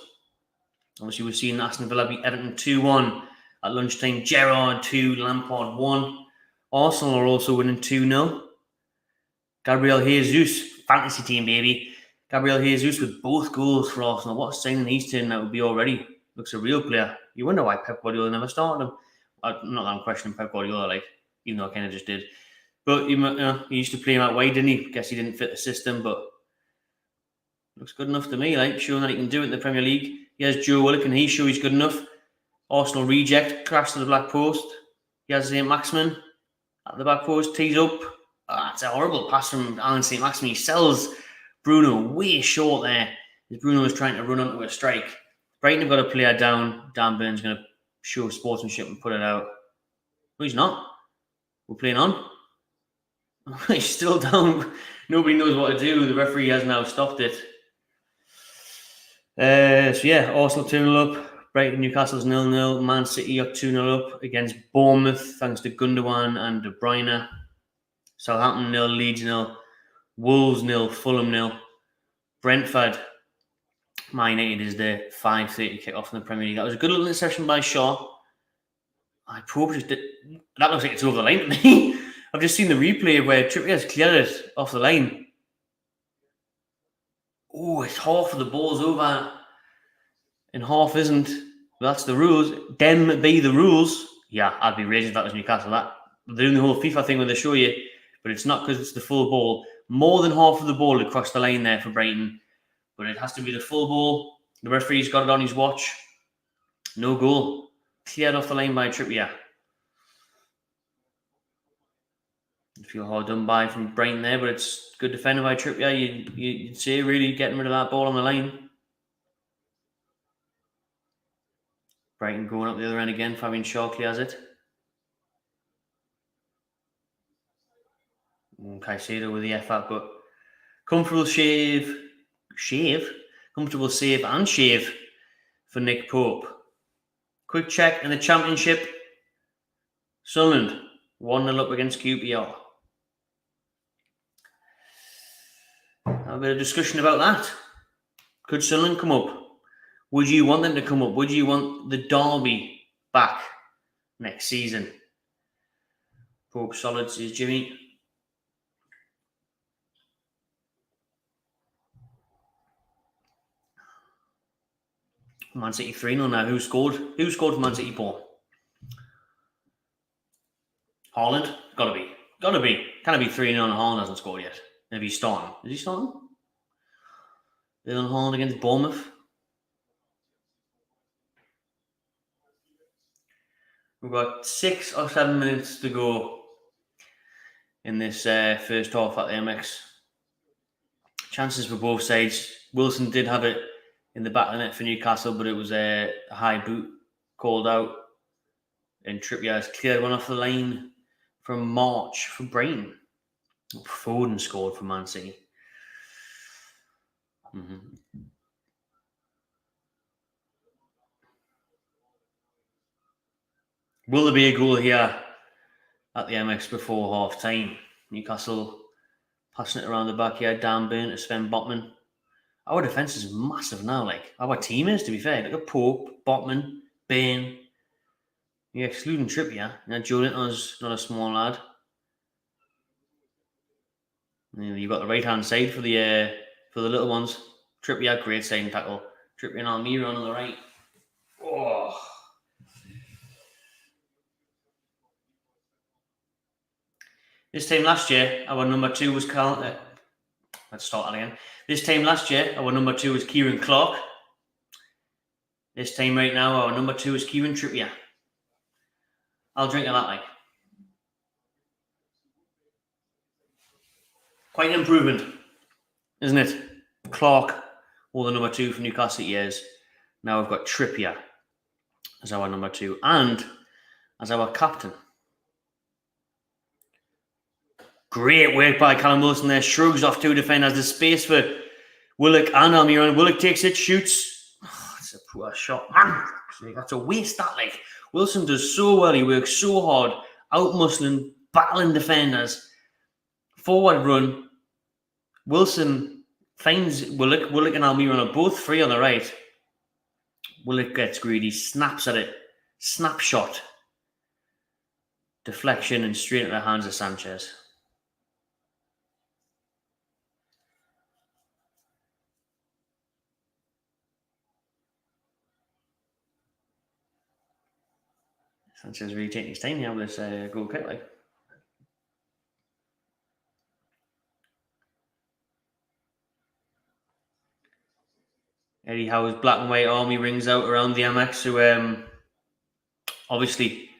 Obviously, we've seen Aston Villa beat Everton 2-1 at lunchtime. Gerrard 2, Lampard 1. Arsenal are also winning 2-0. Gabriel Jesus, fantasy team, baby. Gabriel Jesus with both goals for Arsenal. What a signing he's turned out to be already. Looks a real player. You wonder why Pep Guardiola never started him. Not that I'm questioning Pep Guardiola, like, even though I kind of just did. But he used to play him out wide, didn't he? Guess he didn't fit the system, but looks good enough to me, like, showing that he can do it in the Premier League. He has Joe Willock, and he's sure he's good enough. Arsenal reject, crash to the black post. He has Saint-Maximin at the back post, tees up. That's a horrible pass from Alan Saint-Maximin. He sells Bruno way short there. Bruno was trying to run onto a strike. Brighton have got a player down. Dan Burn's going to show sportsmanship and put it out. No, he's not. We're playing on. He's still down. Nobody knows what to do. The referee has now stopped it. So yeah, Arsenal 2-0 up. Brighton, Newcastle's 0-0. Man City up 2-0 up against Bournemouth, thanks to Gundogan and De Bruyne. Southampton 0, Leeds 0, Wolves 0, Fulham 0. Brentford, Man United is the 5:30 kick-off in the Premier League. That was a good little interception by Shaw. I probably just did. That looks like it's over the line to me. I've just seen the replay where Trippier has cleared it off the line. Oh, it's half of the ball's over and half isn't. Well, that's the rules. Them be the rules. Yeah, I'd be raging if that was Newcastle. They're doing the whole FIFA thing where they show you, but it's not because it's the full ball. More than half of the ball across the line there for Brighton, but it has to be the full ball. The referee's got it on his watch. No goal. Cleared off the line by Trippier. I feel hard done by from Brighton there, but it's good defending by Trippier. You'd say really getting rid of that ball on the line. Brighton going up the other end again. Fabian Shaw clears it. Caicedo with the effort, but comfortable comfortable save and shave for Nick Pope. Quick check in the Championship. Sunderland 1-0 up against QPR. Have a bit of discussion about that. Could Sunderland come up? Would you want them to come up? Would you want the derby back next season? Pope solid, says Jimmy. Man City 3-0 now. Who scored? Who scored for Man City, Paul? Haaland? Gotta be. Can it be 3-0 and Haaland hasn't scored yet? Maybe he's starting. Is he starting? Dylan Haaland against Bournemouth. We've got 6 or 7 minutes to go in this first half at the MX. Chances for both sides. Wilson did have it in the back of the net for Newcastle, but it was a high boot called out. And Trippier has cleared one off the line from March for Brighton. Foden scored for Man City. Will there be a goal here at the MX before half time? Newcastle passing it around the back here. Dan Burn to Sven Botman. Our defence is massive now, like our team is, to be fair. Look at Pope, Botman, Bain. Yeah, excluding Trippier. Joe Linton's not a small lad. You've got the right-hand side for the little ones. Trippier, great side tackle. Trippier and Almiron on the right. Oh. This time last year, our number 2 was let's start that again. This time last year, our number 2 was Kieran Clark. This time right now, our number 2 is Kieran Trippier. I'll drink a lot, like. Quite an improvement, isn't it? Clark, or the number 2 for Newcastle years. Now we've got Trippier as our number 2 and as our captain. Great work by Callum Wilson there. Shrugs off 2 defenders. There's space for Willock and Almiron. Willock takes it, shoots. That's a poor shot, man. That's a waste, that, like. Wilson does so well. He works so hard, out-muscling, battling defenders. Forward run. Wilson finds Willock and Almiron are both free on the right. Willock gets greedy, snaps at it. Snapshot. Deflection and straight into the hands of Sanchez. Sanchez really taking his time here with this goal kick, like. Eddie Howe's black and white army rings out around the MX, who obviously,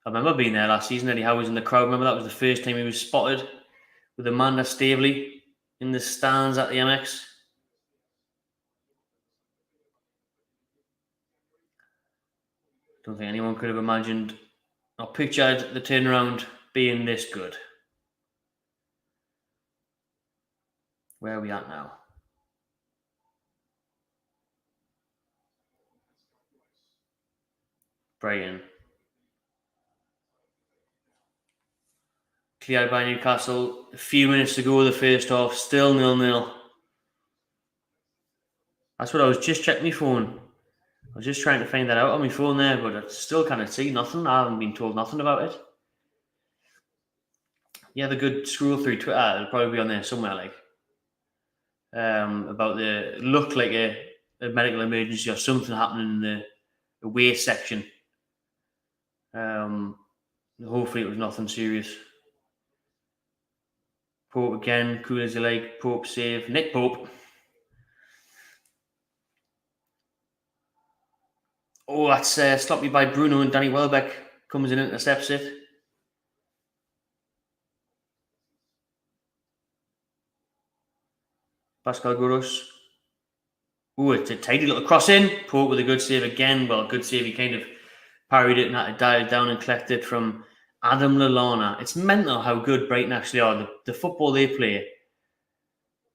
I remember being there last season. Eddie Howe was in the crowd. Remember that was the first time he was spotted with Amanda Stavely in the stands at the MX. Don't think anyone could have imagined or pictured the turnaround being this good. Where are we at now? Brighton. Cleared by Newcastle. A few minutes to go the first half. Still 0-0. That's what I was just checking my phone. I was just trying to find that out on my phone there, but I still can't see nothing. I haven't been told nothing about it. You have a good scroll through Twitter. It'll probably be on there somewhere, like about the look like a medical emergency or something happening in the waist section. Hopefully it was nothing serious. Pope again, cool as you like. Pope save. Nick Pope. Oh, that's sloppy by Bruno, and Danny Welbeck comes in and intercepts it. Pascal Gross. Oh, it's a tidy little cross in. Pope with a good save again. Well, good save. He kind of parried it and had to dial it down and collect it from Adam Lallana. It's mental how good Brighton actually are. The football they play.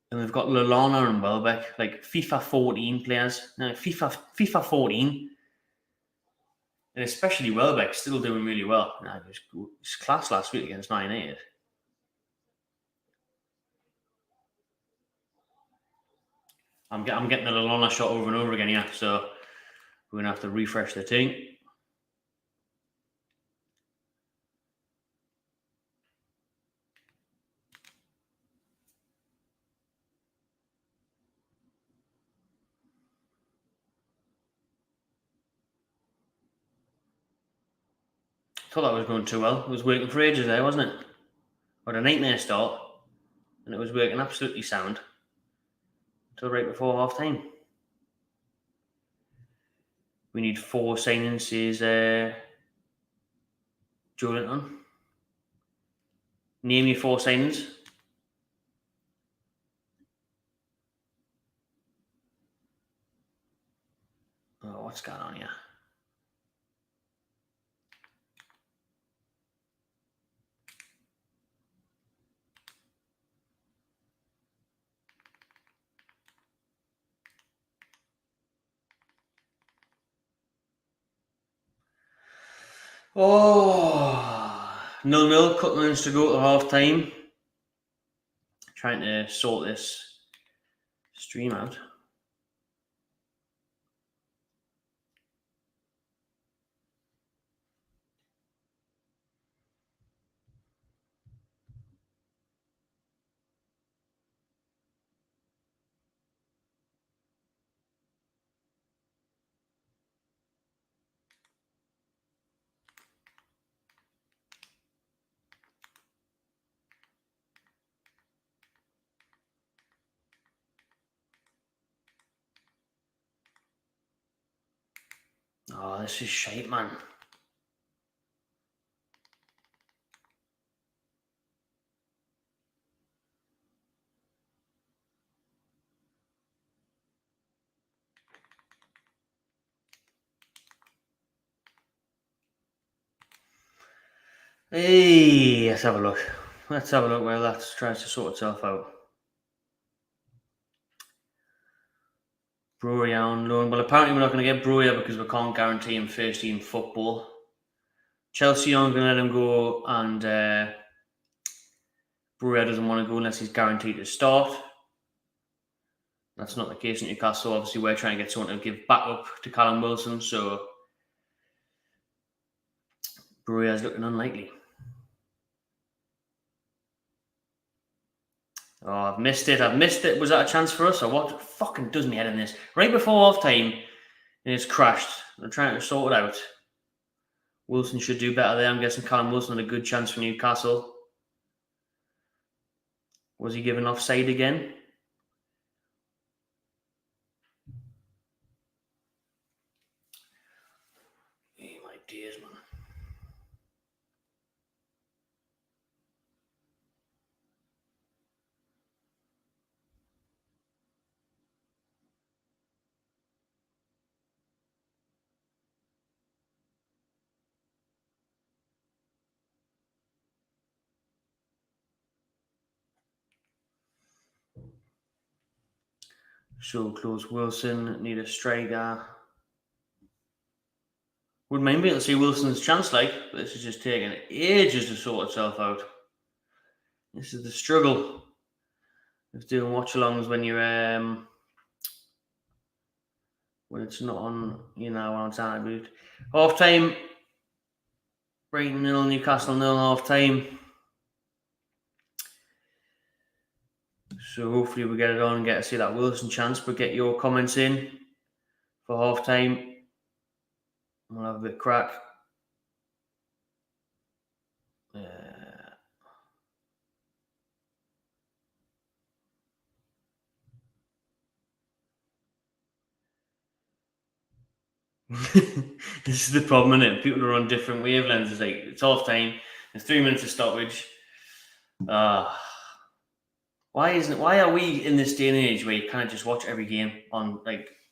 And they've got Lallana and Welbeck, like FIFA 14 players. No, FIFA 14. And especially Welbeck still doing really well. Nah, it was class last week against Man United. I'm getting the Lallana shot over and over again, yeah. So we're gonna have to refresh the thing. Thought that was going too well. It was working for ages there, wasn't it? Had a nightmare start, and it was working absolutely sound until right before half time. We need 4 signings, says Joe Linton. Name your 4 signings. Oh, what's going on here? Oh, 0-0, couple minutes to go to half time. Trying to sort this stream out. Oh, this is shite, man. Hey, let's have a look. Let's have a look while that tries to sort itself out. Brewery on loan. Well, apparently we're not going to get Brewery because we can't guarantee him first team football. Chelsea aren't going to let him go, and Brewery doesn't want to go unless he's guaranteed to start. That's not the case in Newcastle. Obviously, we're trying to get someone to give backup to Callum Wilson, so Brewery is looking unlikely. Oh, I've missed it. Was that a chance for us, or what? Fucking does me head in this. Right before half time, and it's crashed. I'm trying to sort it out. Wilson should do better there. I'm guessing Callum Wilson had a good chance for Newcastle. Was he given offside again? Oh, my dears, man. So close. Wilson, need a striker. Would mind being able to see Wilson's chance, but this is just taking ages to sort itself out. This is the struggle of doing watch-alongs when you're when it's not on, on time. Half time. Brighton 0, Newcastle 0, half time. So hopefully we get it on and get to see that Wilson chance, but get your comments in for half time. We'll have a bit of crack. This is the problem, isn't it? People are on different wavelengths. It's like it's half time. There's 3 minutes of stoppage. Why are we in this day and age where you can't just watch every game on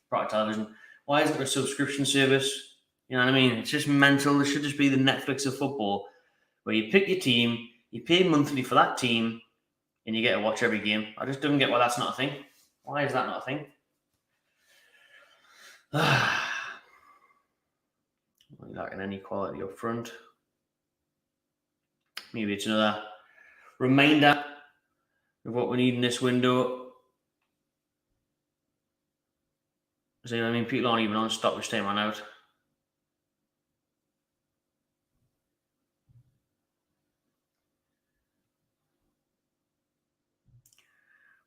proper television? Why isn't there a subscription service? You know what I mean? It's just mental. It should just be the Netflix of football, where you pick your team, you pay monthly for that team, and you get to watch every game. I just don't get why that's not a thing. Why is that not a thing? Lacking any quality up front. Maybe it's another reminder of what we need in this window. So, I mean, people aren't even on stoppage time on out.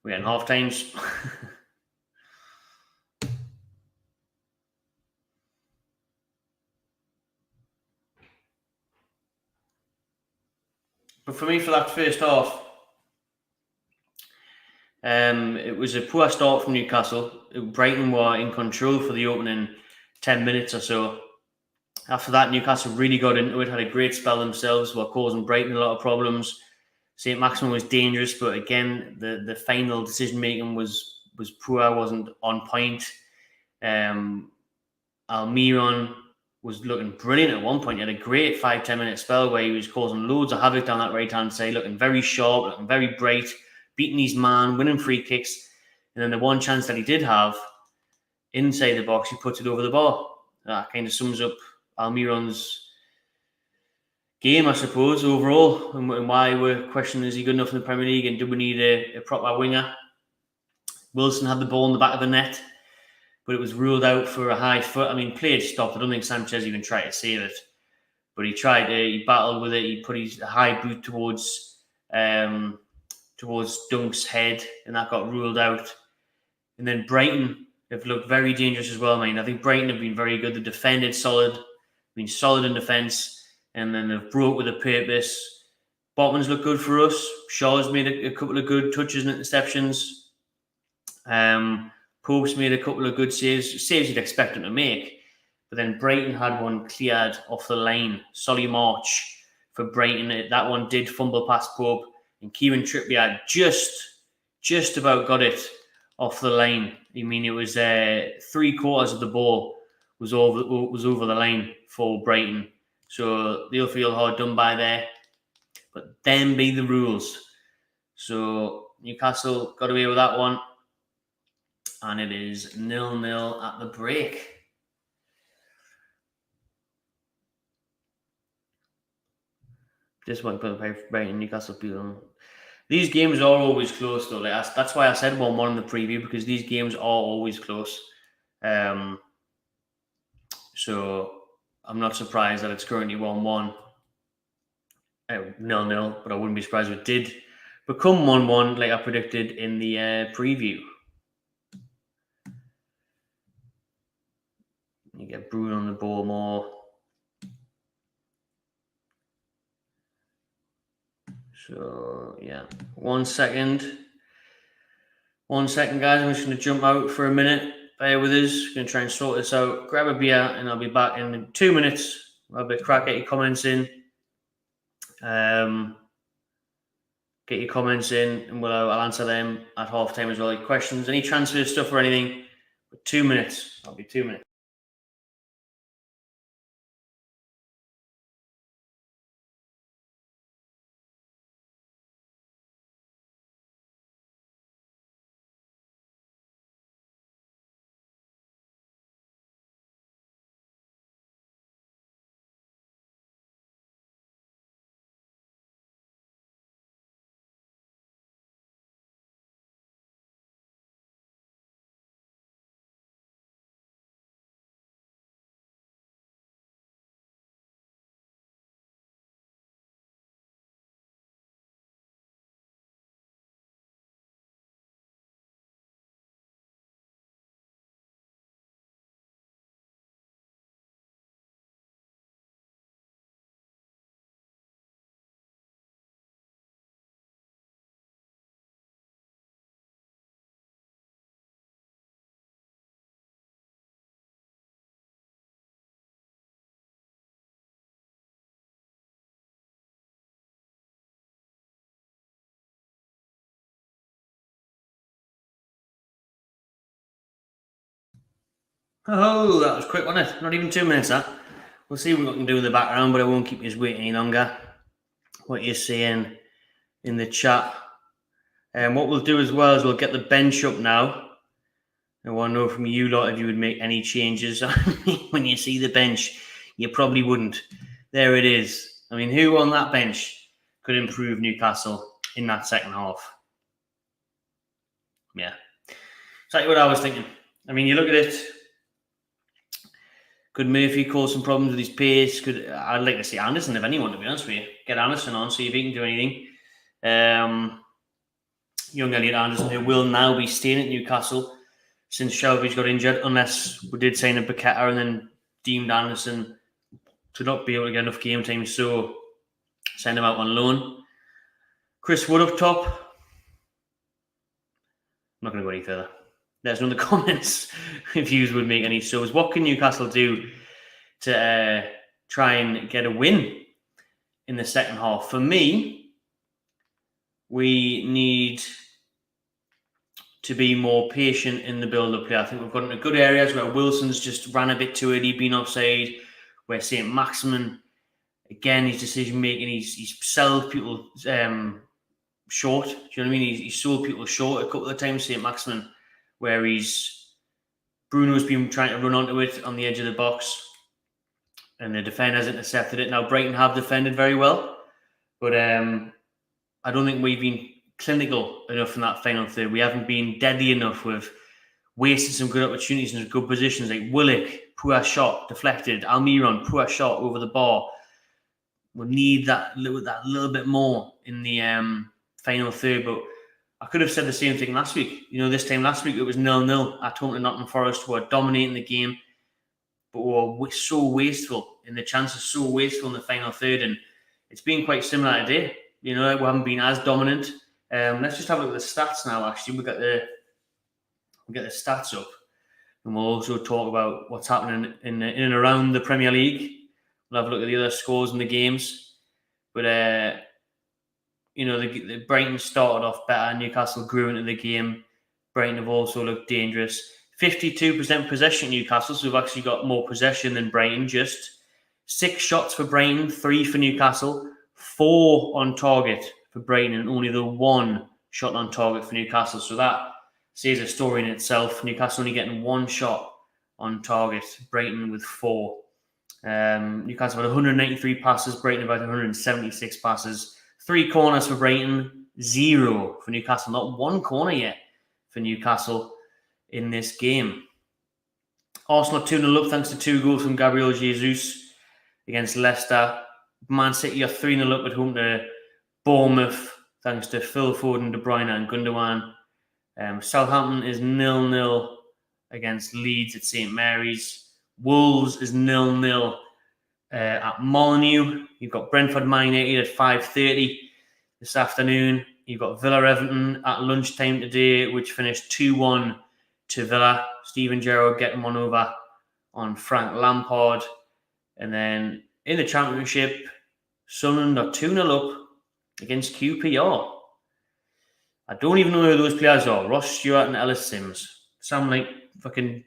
We're getting half times. But for me, for that first half, it was a poor start from Newcastle. Brighton were in control for the opening 10 minutes or so. After that, Newcastle really got into it, had a great spell themselves, were causing Brighton a lot of problems. Saint-Maximin was dangerous, but again, the final decision-making was poor, wasn't on point. Almiron was looking brilliant at one point. He had a great 5-10 minute spell where he was causing loads of havoc down that right-hand side, looking very sharp, looking very bright, beating his man, winning free kicks. And then the one chance that he did have inside the box, he puts it over the bar. That kind of sums up Almiron's game, I suppose, overall, and why we're questioning, is he good enough in the Premier League and do we need a proper winger? Wilson had the ball in the back of the net, but it was ruled out for a high foot. I mean, play had stopped. I don't think Sanchez even tried to save it, but he he battled with it. He put his high boot towards Dunk's head, and that got ruled out. And then Brighton have looked very dangerous as well, I think Brighton have been very good. They've defended solid, been solid in defence, and then they've broke with a purpose. Botman's looked good for us. Shaw's made a couple of good touches and interceptions. Pope's made a couple of good saves you'd expect him to make. But then Brighton had one cleared off the line. Solly March for Brighton. That one did fumble past Pope. And Kieran Trippier just about got it off the line. I mean, it was 3/4 of the ball was over the line for Brighton. So they'll feel hard done by there. But them be the rules. So Newcastle got away with that one. And it is 0-0 at the break. This one, Brighton, Newcastle, people. These games are always close, though. Like, that's why I said 1-1 in the preview, because these games are always close. So I'm not surprised that it's currently 1-1. 0-0, but I wouldn't be surprised if it did become 1-1, like I predicted in the preview. You get Bruno on the ball more. So, yeah. 1 second. 1 second, guys. I'm just going to jump out for a minute. Bear with us. Going to try and sort this out. Grab a beer, and I'll be back in 2 minutes. I'll have a crack at your comments in. Get your comments in, and I'll answer them at half time as well. Like questions, any transfer stuff or anything. But 2 minutes. I'll be 2 minutes. Oh, that was quick, wasn't it? Not even 2 minutes, that. We'll see what we can do in the background, but I won't keep you waiting any longer. What you're saying in the chat. And what we'll do as well is we'll get the bench up now. I want to know from you lot if you would make any changes. When you see the bench, you probably wouldn't. There it is. I mean, who on that bench could improve Newcastle in that second half? Yeah. Exactly what I was thinking. I mean, you look at it. Could Murphy cause some problems with his pace? I'd like to see Anderson, if anyone, to be honest with you. Get Anderson on, see if he can do anything. Young Elliot Anderson, who will now be staying at Newcastle since Shelby's got injured, unless we did sign a Paqueta and then deemed Anderson to not be able to get enough game time, so send him out on loan. Chris Wood up top. I'm not going to go any further. Let us know in the comments if you would make any shows. What can Newcastle do to try and get a win in the second half? For me, we need to be more patient in the build-up play. I think we've got into good areas where Wilson's just ran a bit too early, been offside, where Saint-Maximin, again, his decision-making, he's sold people short. Do you know what I mean? He's sold people short a couple of times, Saint-Maximin, where Bruno's been trying to run onto it on the edge of the box, and the defender's intercepted it. Now, Brighton have defended very well, but I don't think we've been clinical enough in that final third. We haven't been deadly enough. We've wasted some good opportunities in good positions, like Willock, poor shot, deflected. Almiron, poor shot over the bar. We need that little bit more in the final third, but I could have said the same thing last week. You know, this time last week it was 0-0 at home to Nottingham Forest, who were dominating the game, but were so wasteful in the chances, so wasteful in the final third, and it's been quite similar today. You know, we haven't been as dominant. Let's just have a look at the stats now. Actually, we get the stats up, and we'll also talk about what's happening in and around the Premier League. We'll have a look at the other scores in the games, but you know, the Brighton started off better. Newcastle grew into the game. Brighton have also looked dangerous. 52% possession Newcastle, so we've actually got more possession than Brighton. Just 6 shots for Brighton, 3 for Newcastle, 4 on target for Brighton, and only the 1 shot on target for Newcastle. So that says a story in itself. Newcastle only getting 1 shot on target, Brighton with 4. Newcastle had 193 passes, Brighton about 176 passes. 3 corners for Brighton, 0 for Newcastle. Not 1 corner yet for Newcastle in this game. Arsenal 2-0 up thanks to 2 goals from Gabriel Jesus against Leicester. Man City are 3-0 up at home to Bournemouth thanks to Phil Foden, De Bruyne and Gundogan. Southampton is 0-0 against Leeds at St Mary's. Wolves is 0-0 at Molineux. You've got Brentford Man United at 5:30 this afternoon. You've got Villa Everton at lunchtime today, which finished 2-1 to Villa. Steven Gerrard getting one over on Frank Lampard. And then in the Championship, Sunderland are 2-0 up against QPR. I don't even know who those players are. Ross Stewart and Ellis Sims. Sound like fucking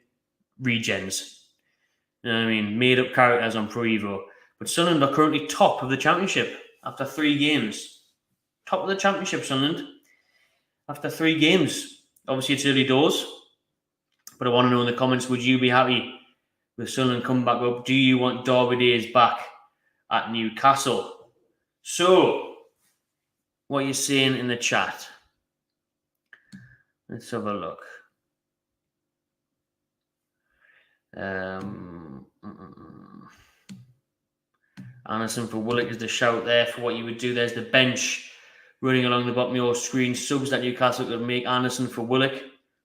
regens. You know what I mean? Made up characters on Pro Evo. But Sunderland are currently top of the Championship after 3 games. Top of the Championship, Sunderland. After 3 games. Obviously, it's early doors. But I want to know in the comments, would you be happy with Sunderland coming back up? Do you want Derby days back at Newcastle? So, what are you saying in the chat? Let's have a look. Anderson for Willock is the shout there for what you would do. There's the bench running along the bottom of your screen. Subs that Newcastle could make. Anderson for Willock.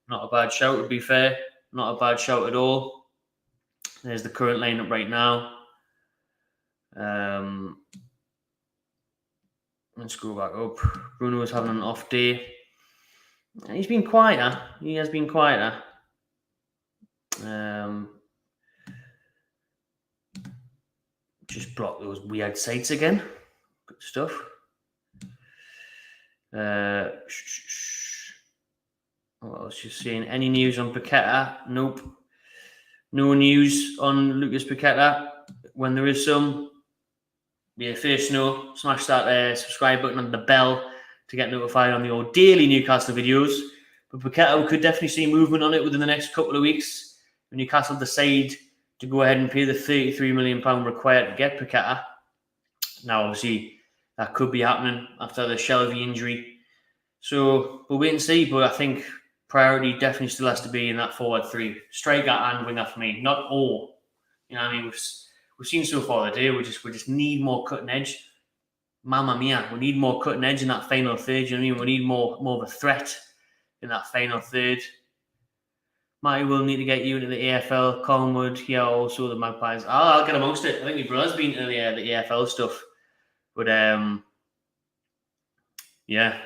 Not a bad shout, to be fair. Not a bad shout at all. There's the current lineup right now. Let's go back up. Bruno is having an off day. He's been quieter. He has been quieter. Just block those weird sites again. Good stuff. What else you seeing? Any news on Paqueta? Nope. No news on Lucas Paqueta. When there is some, be the first to know. Smash that subscribe button and the bell to get notified on the old daily Newcastle videos. But Paqueta, we could definitely see movement on it within the next couple of weeks. When Newcastle decide to go ahead and pay the £33 million required to get Paqueta. Now, obviously, that could be happening after the Shelvey injury. So we'll wait and see. But I think priority definitely still has to be in that forward 3. Striker and winger for me. Not all. You know what I mean? We've seen so far today. We just need more cutting edge. Mamma mia, we need more cutting edge in that final third. You know what I mean? We need more of a threat in that final third. Matty will need to get you into the AFL. Collingwood, here also the Magpies. I'll get amongst it. I think my brother's been into the AFL stuff. But yeah,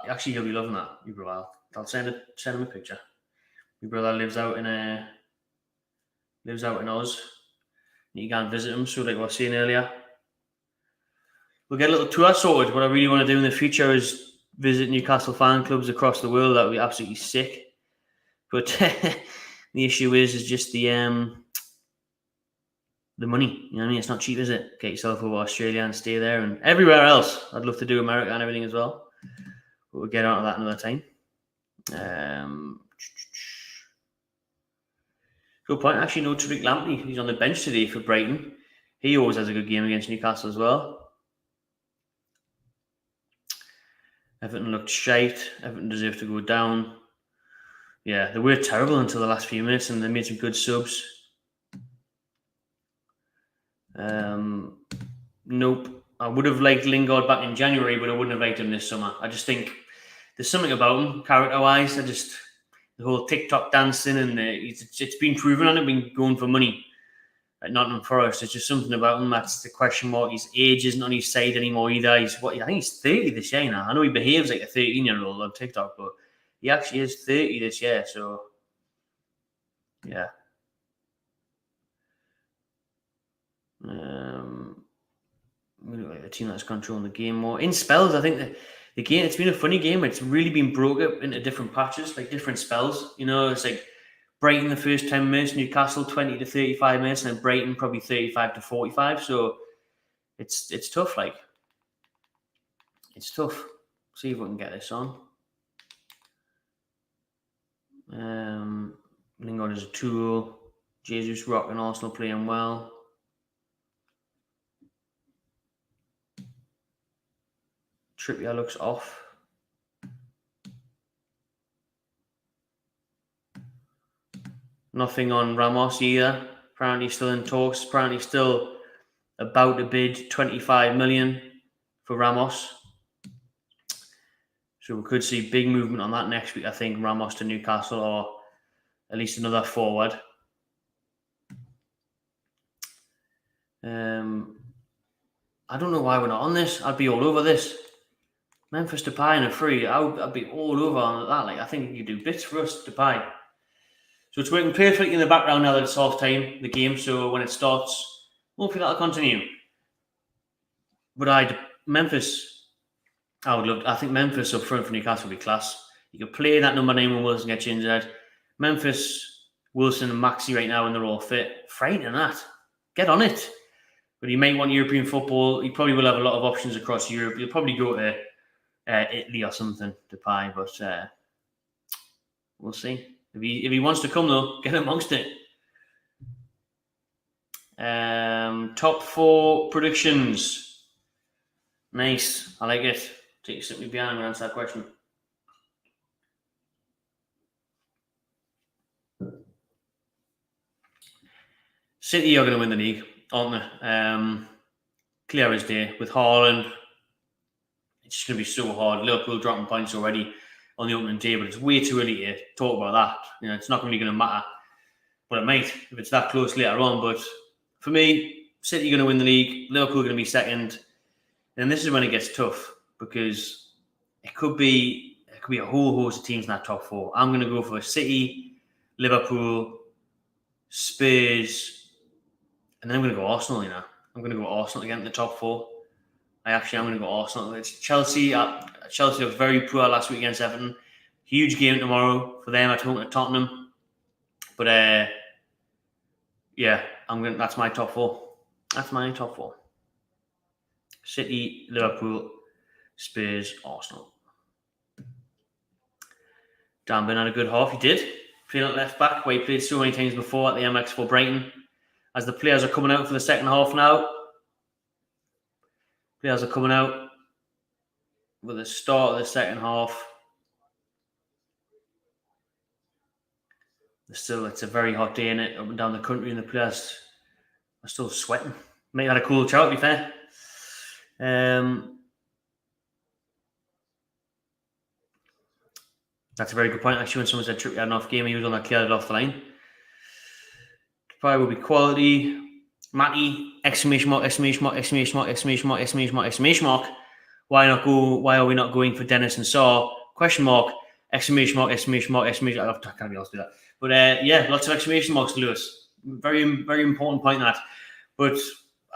actually he'll be loving that. Your brother. I'll send him a picture. My brother lives out in Oz. You can visit him. So like I was saying earlier, we'll get a little tour sorted. What I really want to do in the future is visit Newcastle fan clubs across the world. That would be absolutely sick. But the issue is just the money. You know what I mean? It's not cheap, is it? Get yourself over Australia and stay there and everywhere else. I'd love to do America and everything as well. But we'll get on to that another time. Good point. Actually, no Tariq Lamptey. He's on the bench today for Brighton. He always has a good game against Newcastle as well. Everton looked shite. Everton deserved to go down. Yeah, they were terrible until the last few minutes and they made some good subs. Nope. I would have liked Lingard back in January, but I wouldn't have liked him this summer. I just think there's something about him, character-wise. The whole TikTok dancing and it's been proven on it, been going for money at Nottingham Forest. There's just something about him that's the question mark. His age isn't on his side anymore either. I think he's 30 this year now. I know he behaves like a 13-year-old on TikTok, but he actually is 30 this year, so yeah. We look like the team that's controlling the game more. In spells, I think the game, it's been a funny game. It's really been broke up into different patches, like different spells. You know, it's like Brighton the first 10 minutes, Newcastle 20 to 35 minutes, and then Brighton probably 35 to 45. So it's tough, like. It's tough. See if we can get this on. Lingard is a tool. Jesus Rock and Arsenal playing well. Trippier looks off. Nothing on Ramos either. Apparently still in talks. Apparently still about to bid 25 million for Ramos. So we could see big movement on that next week. I think Ramos to Newcastle, or at least another forward. I don't know why we're not on this. I'd be all over this. Memphis Depay and a free. I'd be all over on that. Like, I think you do bits for us, Depay. So it's working perfectly in the background now that it's half time, the game. So when it starts, hopefully that'll continue. But I think Memphis up front for Newcastle would be class. You could play that number 9 when Wilson gets injured. Memphis, Wilson, and Maxi right now, and they're all fit. Frightening that. Get on it. But he may want European football. He probably will have a lot of options across Europe. He'll probably go to Italy or something to Depay, but we'll see. If he wants to come though, get amongst it. Top 4 predictions. Nice. I like it. Take you simply behind and answer that question. City are going to win the league, aren't they? Clear as day. With Haaland, it's just going to be so hard. Liverpool dropping points already on the opening day, but it's way too early to talk about that. You know, it's not really going to matter. But it might if it's that close later on. But for me, City are going to win the league. Liverpool are going to be second. And this is when it gets tough, because it could be a whole host of teams in that top 4. I'm going to go for City, Liverpool, Spurs, and then I'm going to go Arsenal, you know. I'm going to go Arsenal again in the top 4. I'm going to go Arsenal. It's Chelsea. Chelsea was very poor last week against Everton. Huge game tomorrow for them at home at Tottenham. But that's my top 4. That's my top 4. City, Liverpool, Spurs, Arsenal. Dan Burn had a good half. He did. Playing at left back, where he played so many times before at the MX for Brighton. As the players are coming out for the second half now. Players are coming out with the start of the second half. It's a very hot day in it, up and down the country, and the players are still sweating. Might have had a cool chat, to be fair. That's a very good point. Actually, when someone said Trippier had an off game, he was on that cleared off the line. Probably will be quality. Matty, exclamation mark, exclamation mark, exclamation mark, exclamation mark, exclamation mark, exclamation mark. Why are we not going for Dennis and Saw? Question mark, exclamation mark, exclamation mark, exclamation mark. I can't be able to do that. But lots of exclamation marks, Lewis. Very, very important point that. But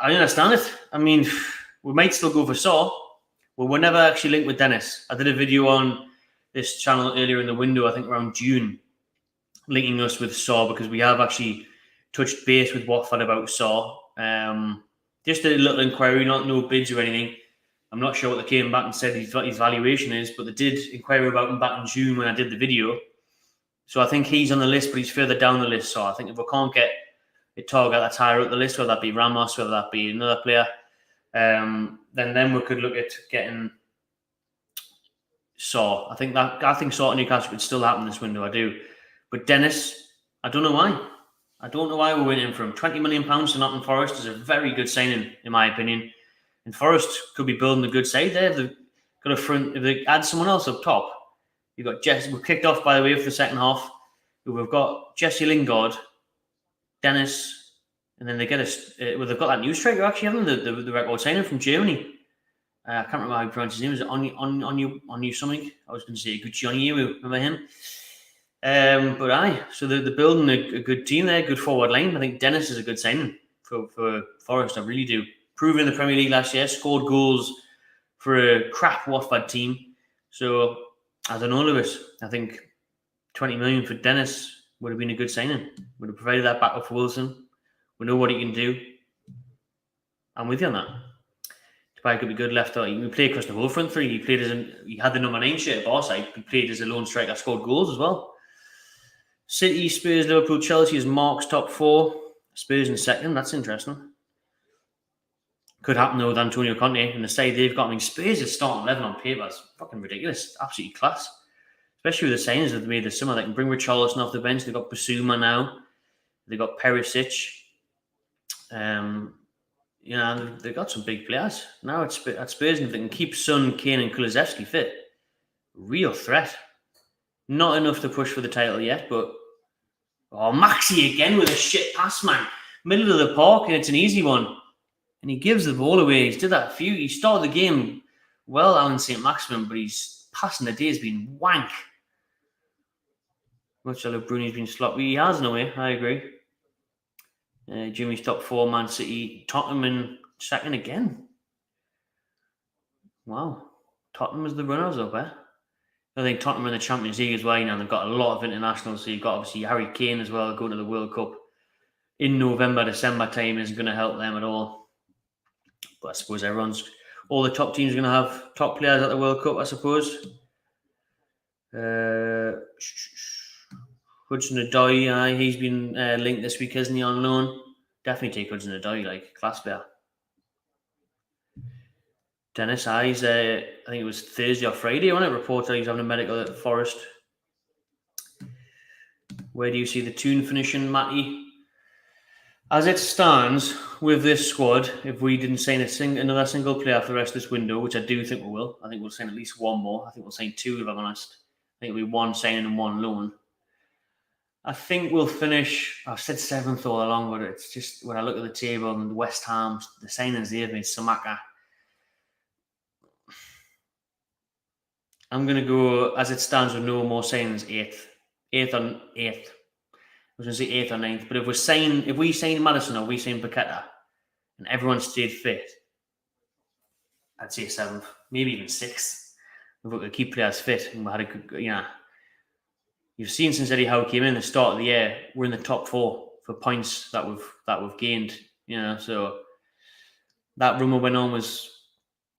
I understand it. I mean, we might still go for Saw, but we're never actually linked with Dennis. I did a video on this channel earlier in the window, I think around June, linking us with Saw, because we have actually touched base with Watford about Saw. Just a little inquiry, no bids or anything. I'm not sure what they came back and said his valuation is, but they did inquire about him back in June when I did the video. So I think he's on the list, but he's further down the list. So I think if we can't get a target that's higher up the list, whether that be Ramos, whether that be another player, then we could look at getting Saw. I think Saw at Newcastle could still happen this window. I do, but Dennis, I don't know why. I don't know why we're waiting for him. £20 million to Nottingham Forest is a very good signing, in my opinion. And Forest could be building a good side there. They've got a front. If they add someone else up top, you've got Jesse. We've kicked off, by the way, for the second half. We've got Jesse Lingard, Dennis, and then they get they've got that new striker actually, haven't they? The record signing from Germany. I can't remember how you pronounce his name. Is it on you something? I was going to say Guccioni. Remember him? So they're building a good team there, good forward line. I think Dennis is a good signing for Forest. I really do. Proven in the Premier League last year, scored goals for a crap Watford team. So I don't know, Lewis. I think 20 million for Dennis would have been a good signing. Would have provided that backup for Wilson. We know what he can do. I'm with you on that. Depay could be good left out. He can play across the whole front three. He had the number 9 shirt at our side. He played as a lone striker, scored goals as well. City, Spurs, Liverpool, Chelsea is Mark's top 4. Spurs in second. That's interesting. Could happen though with Antonio Conte and the side they've got. I mean, Spurs is starting 11 on paper. It's fucking ridiculous. Absolutely class. Especially with the signings that they made this summer. They can bring Richarlison off the bench. They've got Basuma now. They've got Perisic. They've got some big players. Now at Spurs, and if they can keep Son, Kane and Kulusevski fit, real threat. Not enough to push for the title yet, but Maxi again with a shit pass, man. Middle of the park, and it's an easy one. And he gives the ball away. He's did that he started the game well, Alan Saint-Maximin, but he's passing the day has been wank. Much I love Bruni's been sloppy. He has in a way, I agree. Jimmy's top 4, Man City, Tottenham in second again. Wow. Tottenham is the runners up, eh? I think Tottenham in the Champions League as well. You know, they've got a lot of internationals. So you've got obviously Harry Kane as well going to the World Cup in November, December time isn't going to help them at all. But I suppose all the top teams are going to have top players at the World Cup, I suppose. Hudson-Odoi, he's been linked this week, isn't he, on loan? Definitely take Hudson-Odoi, like class player. Dennis Hayes, I think it was Thursday or Friday, when it reported he was having a medical at Forest. Where do you see the tune finishing, Matty? As it stands with this squad, if we didn't sign another single player for the rest of this window, which I do think we will, I think we'll sign at least one more. I think we'll sign 2, if I'm honest. I think it'll be 1 signing and 1 loan. I think we'll finish, I've said 7th all along, but it's just when I look at the table and West Ham, the signings they've made, Samaka. I'm going to go, as it stands with no more signings, 8th. 8th. I was going to say 8th or 9th, but if we sign Madison or we sign Paqueta and everyone stayed fit, I'd say 7th, maybe even 6th. If we could keep players fit and we had a good, You've seen since Eddie Howe came in the start of the year, we're in the top 4 for points that we've gained. So that run we went on was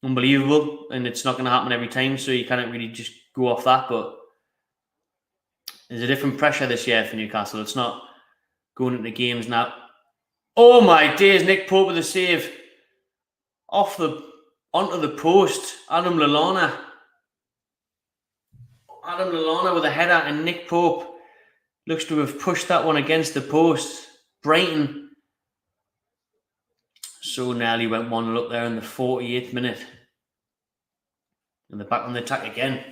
unbelievable, and it's not going to happen every time. So you can't really just go off that. But there's a different pressure this year for Newcastle. It's not going into games now. Oh my days! Nick Pope with a save onto the post. Adam Lallana with a header, and Nick Pope looks to have pushed that one against the post. Brighton so nearly went 1-0 up there in the 48th minute. And they're back on the attack again.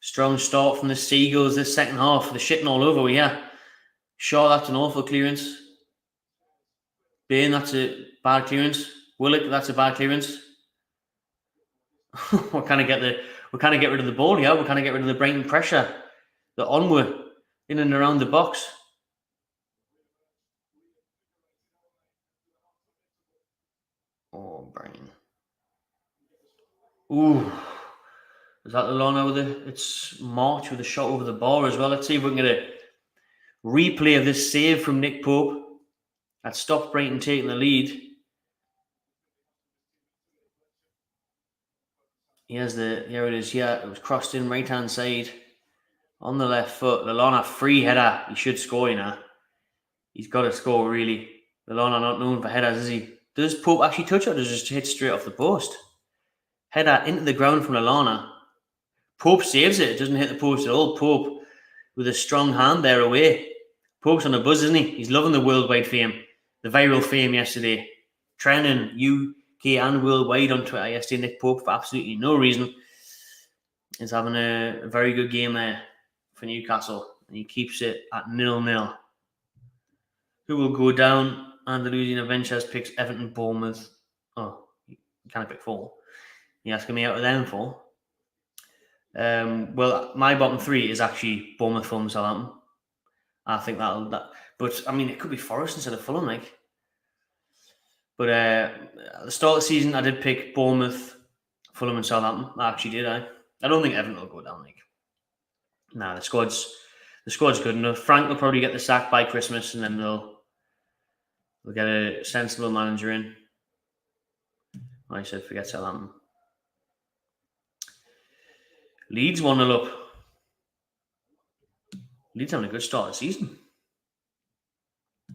Strong start from the Seagulls this second half. They're shitting all over here. Shaw, that's an awful clearance. Bain, that's a bad clearance. Willock, that's a bad clearance. we kind of get rid of the ball here. We kind of get rid of the Brighton pressure. The onward in and around the box. Oh, Brighton. Ooh. Is that Lallana with it? It's March with a shot over the bar as well. Let's see if we can get a replay of this save from Nick Pope. That stopped Brighton taking the lead. Here it is. Yeah, it was crossed in right hand side on the left foot. Lallana free header. He should score, He's got to score, really. Lallana not known for headers, is he? Does Pope actually touch it, or does it just hit straight off the post? Header into the ground from Lallana. Pope saves it. It doesn't hit the post at all. Pope with a strong hand there away. Pope's on the buzz, isn't he? He's loving the worldwide fame. The viral fame yesterday. Trending UK and worldwide on Twitter yesterday. Nick Pope, for absolutely no reason, is having a very good game there for Newcastle. And he keeps it at 0-0. Who will go down? Andalusian Adventures picks Everton, Bournemouth. Oh, you can't pick 4. You asking me out of them 4? Well, my bottom 3 is actually Bournemouth, Fulham, Southampton. I think but I mean, it could be Forest instead of Fulham, like. But at the start of the season, I did pick Bournemouth, Fulham, and Southampton. I actually did. I don't think Everton will go down, like. Nah, the squad's good enough. Frank will probably get the sack by Christmas, and then they'll get a sensible manager in. Like I said, forget Southampton. Leeds 1-0 up. Leeds having a good start of the season. I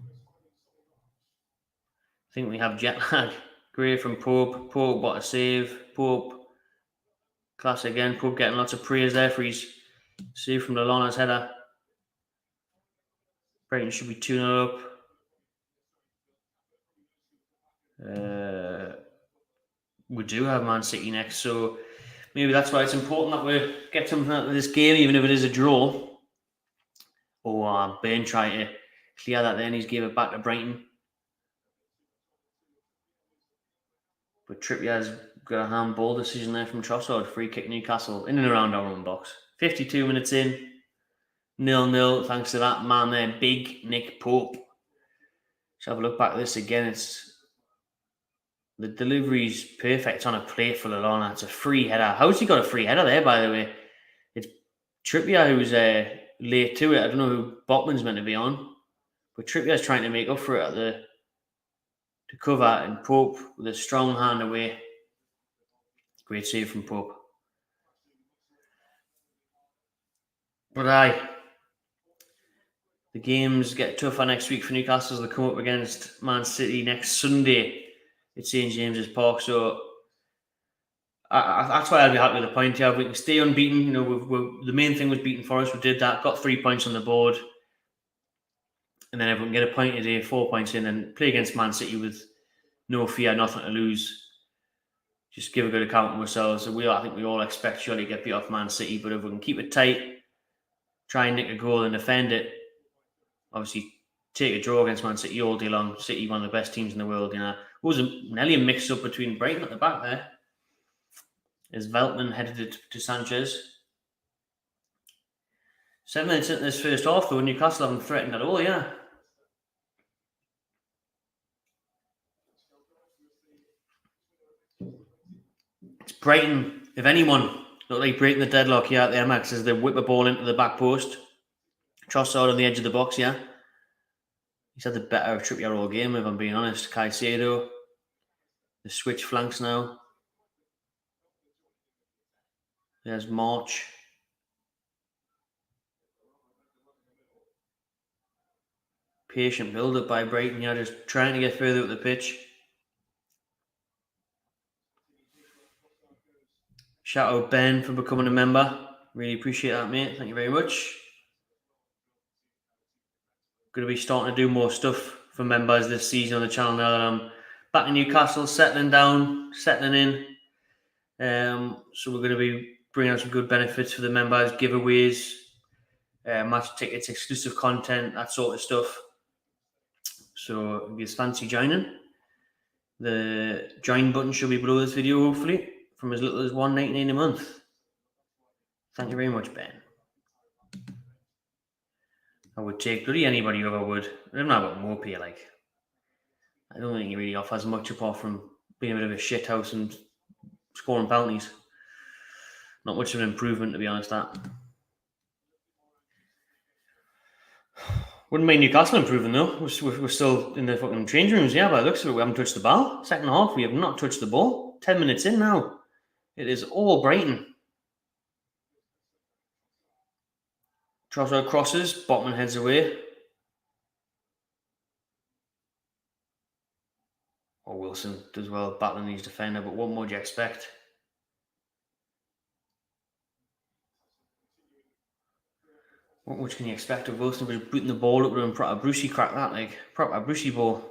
think we have jet lag. Great from Pope. Pope, what a save. Pope. Class again. Pope getting lots of praise there for his save from Lallana's header. Brighton should be 2-0 up. We do have Man City next, so maybe that's why it's important that we get something out of this game, even if it is a draw. Oh, Ben tried to clear that then. He's gave it back to Brighton. But Trippier's got a handball decision there from Trossard. Free kick Newcastle in and around our own box. 52 minutes in. 0-0. Thanks to that man there, Big Nick Pope. Let's have a look back at this again. The delivery's perfect on a plate for Lallana. It's a free header. How's he got a free header there, by the way? It's Trippier who's late to it. I don't know who Botman's meant to be on. But Trippier's trying to make up for it to cover, and Pope with a strong hand away. Great save from Pope. But the games get tougher next week for Newcastle as they come up against Man City next Sunday at St James's Park. So that's why I'll be happy with the point here. If we can stay unbeaten, you know, the main thing was beating Forest. We did that, got 3 points on the board, and then everyone get a point today, 4 points in, and play against Man City with no fear, nothing to lose. Just give a good account of ourselves. So I think we all expect surely to get beat off Man City, but if we can keep it tight, try and nick a goal and defend it, obviously take a draw against Man City all day long. City, one of the best teams in the world. You know, it was nearly a mix-up between Brighton at the back there, as Veltman headed it to Sanchez. 7 minutes into this first half, though, Newcastle haven't threatened at all. Yeah. It's Brighton, if anyone, look like breaking the deadlock here at the MX as they whip a ball into the back post. Trossard on the edge of the box, yeah. He's had the better Trippier all game, if I'm being honest. Caicedo, the switch flanks now. There's March. Patient build-up by Brighton, yeah, just trying to get further up the pitch. Shout out Ben for becoming a member. Really appreciate that, mate. Thank you very much. Going to be starting to do more stuff for members this season on the channel now that I'm back in Newcastle, settling down, settling in. So we're going to be bringing out some good benefits for the members, giveaways, match tickets, exclusive content, that sort of stuff. So if you fancy joining, the join button should be below this video, hopefully, from as little as $1.99 a month. Thank you very much, Ben. I would take bloody anybody who ever would. I don't know about Mopey, like. I don't think he really offers much apart from being a bit of a shit house and scoring penalties. Not much of an improvement, to be honest, that. Wouldn't mind Newcastle improving, though. We're still in the fucking change rooms, yeah, by the looks of it. We haven't touched the ball. Second half, we have not touched the ball. 10 minutes in now. It is all Brighton. Trossard crosses, Botman heads away. Or Wilson does well, battling his defender, but what more do you expect? What much can you expect of Wilson? Was booting the ball up with him, proper Brucey crack that, like, proper Brucey ball.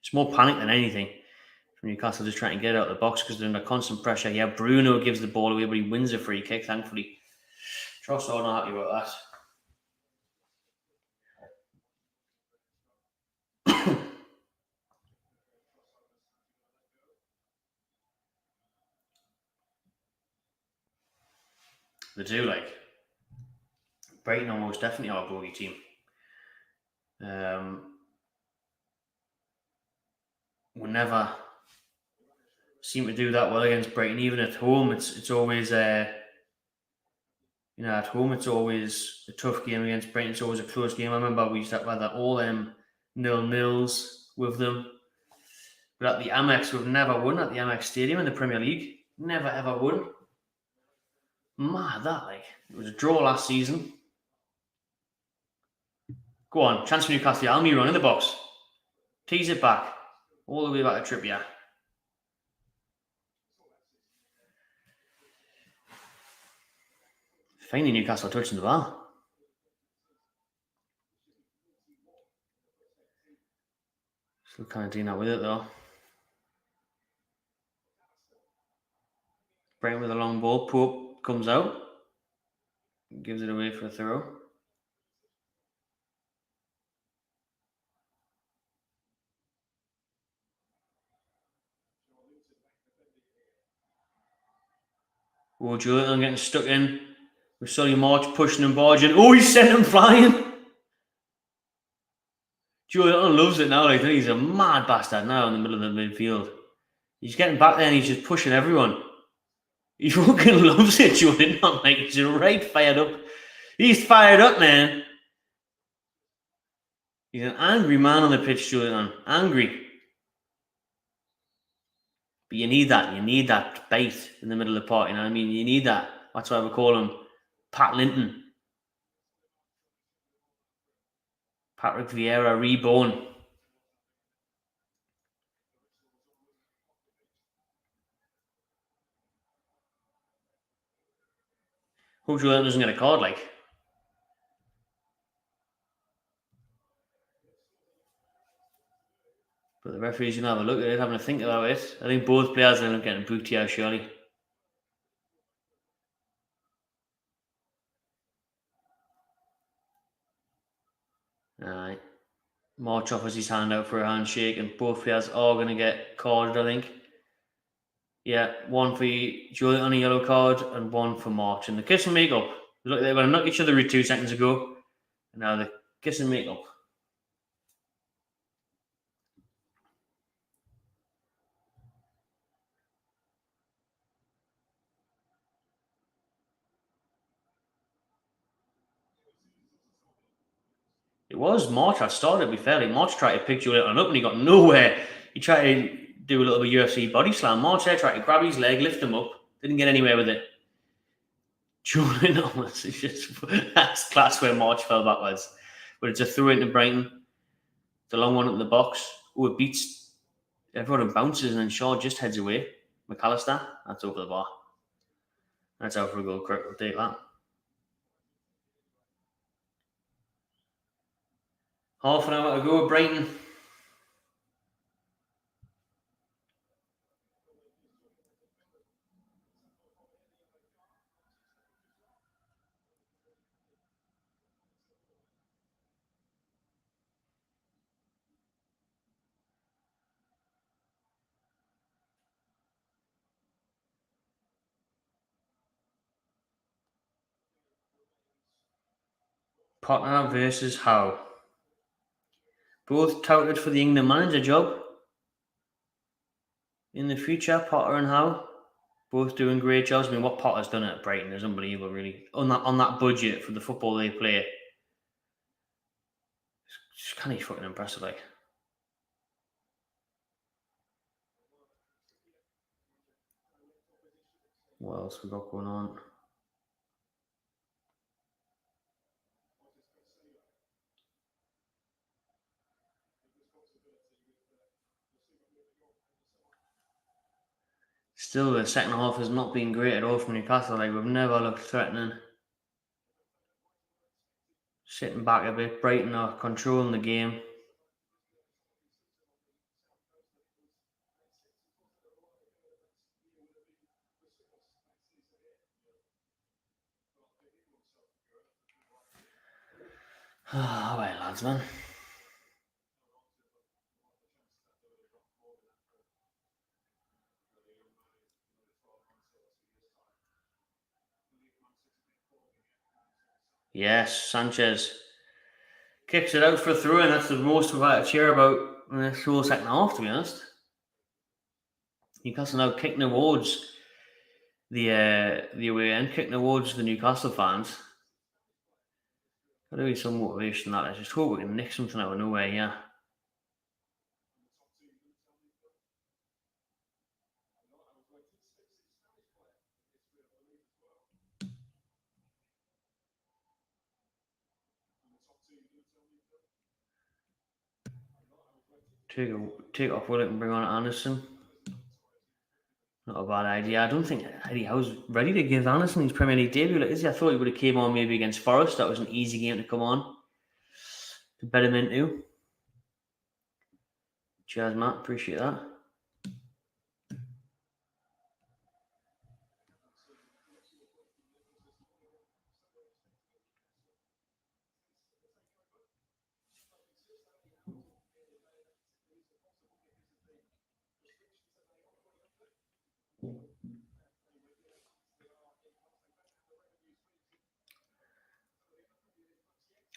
It's more panic than anything from Newcastle, just trying to get it out of the box because they're under constant pressure. Yeah, Bruno gives the ball away, but he wins a free kick, thankfully. Trossard not happy about that. They do, like. Brighton almost definitely are a bogey team. We never seem to do that well against Brighton, even at home. It's always at home it's always a tough game against Brighton. It's always a close game. I remember we used to have all 0-0s with them. But at the Amex, we've never won at the Amex Stadium in the Premier League. Never ever won. Mad that, like. It was a draw last season. Go on, chance for Newcastle. Almiron in the box. Tease it back. All the way back to Trippier. Finally Newcastle touching the ball. Still kind of doing that with it though. Brighton with a long ball. Pope comes out. Gives it away for a throw. Oh, Julian getting stuck in. With Solly March pushing and barging. Oh, he sent him flying. Julian loves it now. Like, he's a mad bastard now in the middle of the midfield. He's getting back there and he's just pushing everyone. He fucking loves it, Julian. Like, he's right fired up. He's fired up, man. He's an angry man on the pitch, Julian. Angry. But you need that. You need that bait in the middle of the park. You know what I mean? You need that. That's why we call him Pat Linton. Patrick Vieira reborn. Hope Julian doesn't get a card, like. But the referee's going to have a look at it, having a think about it. I think both players end up getting booked here, surely. Alright. March offers his hand out for a handshake, and both players are going to get carded, I think. Yeah, one for Julian on a yellow card, and one for March. And the kiss and make up. Look, they were going to knock each other 2 seconds ago. And now the kiss and make up. It was March that started, to be fair. March tried to pick Julian up and he got nowhere. He tried to do a little bit of UFC body slam. March there tried to grab his leg, lift him up. Didn't get anywhere with it. Julian almost, it's just, that's class where March fell backwards. But it's a throw into Brighton. It's a long one up the box. Oh, it beats everyone and bounces, and then Shaw just heads away. McAllister, that's over the bar. That's out for a goal. Correct, we'll take that. Half an hour to go, Brighton. Potter versus Howe. Both touted for the England manager job. In the future, Potter and Howe, both doing great jobs. I mean, what Potter's done at Brighton is unbelievable, really. On that budget for the football they play, it's kind of fucking impressive, like. What else we got going on? Still, the second half has not been great at all from Newcastle. Like, we've never looked threatening. Sitting back a bit, Brighton are controlling the game. All right, lads, man. Yes, Sanchez kicks it out for a throw, and that's the most we've had to cheer about in this whole second half, to be honest. Newcastle now kicking towards the away end, kicking towards the Newcastle fans. Gotta be some motivation that. I just hope we can nick something out of nowhere, yeah. Take off Willock and bring on Anderson. Not a bad idea. I don't think Eddie Howe's ready to give Anderson his Premier League debut. Like, is he? I thought he would have came on maybe against Forest. That was an easy game to come on. To bet him into. Cheers, Matt. Appreciate that.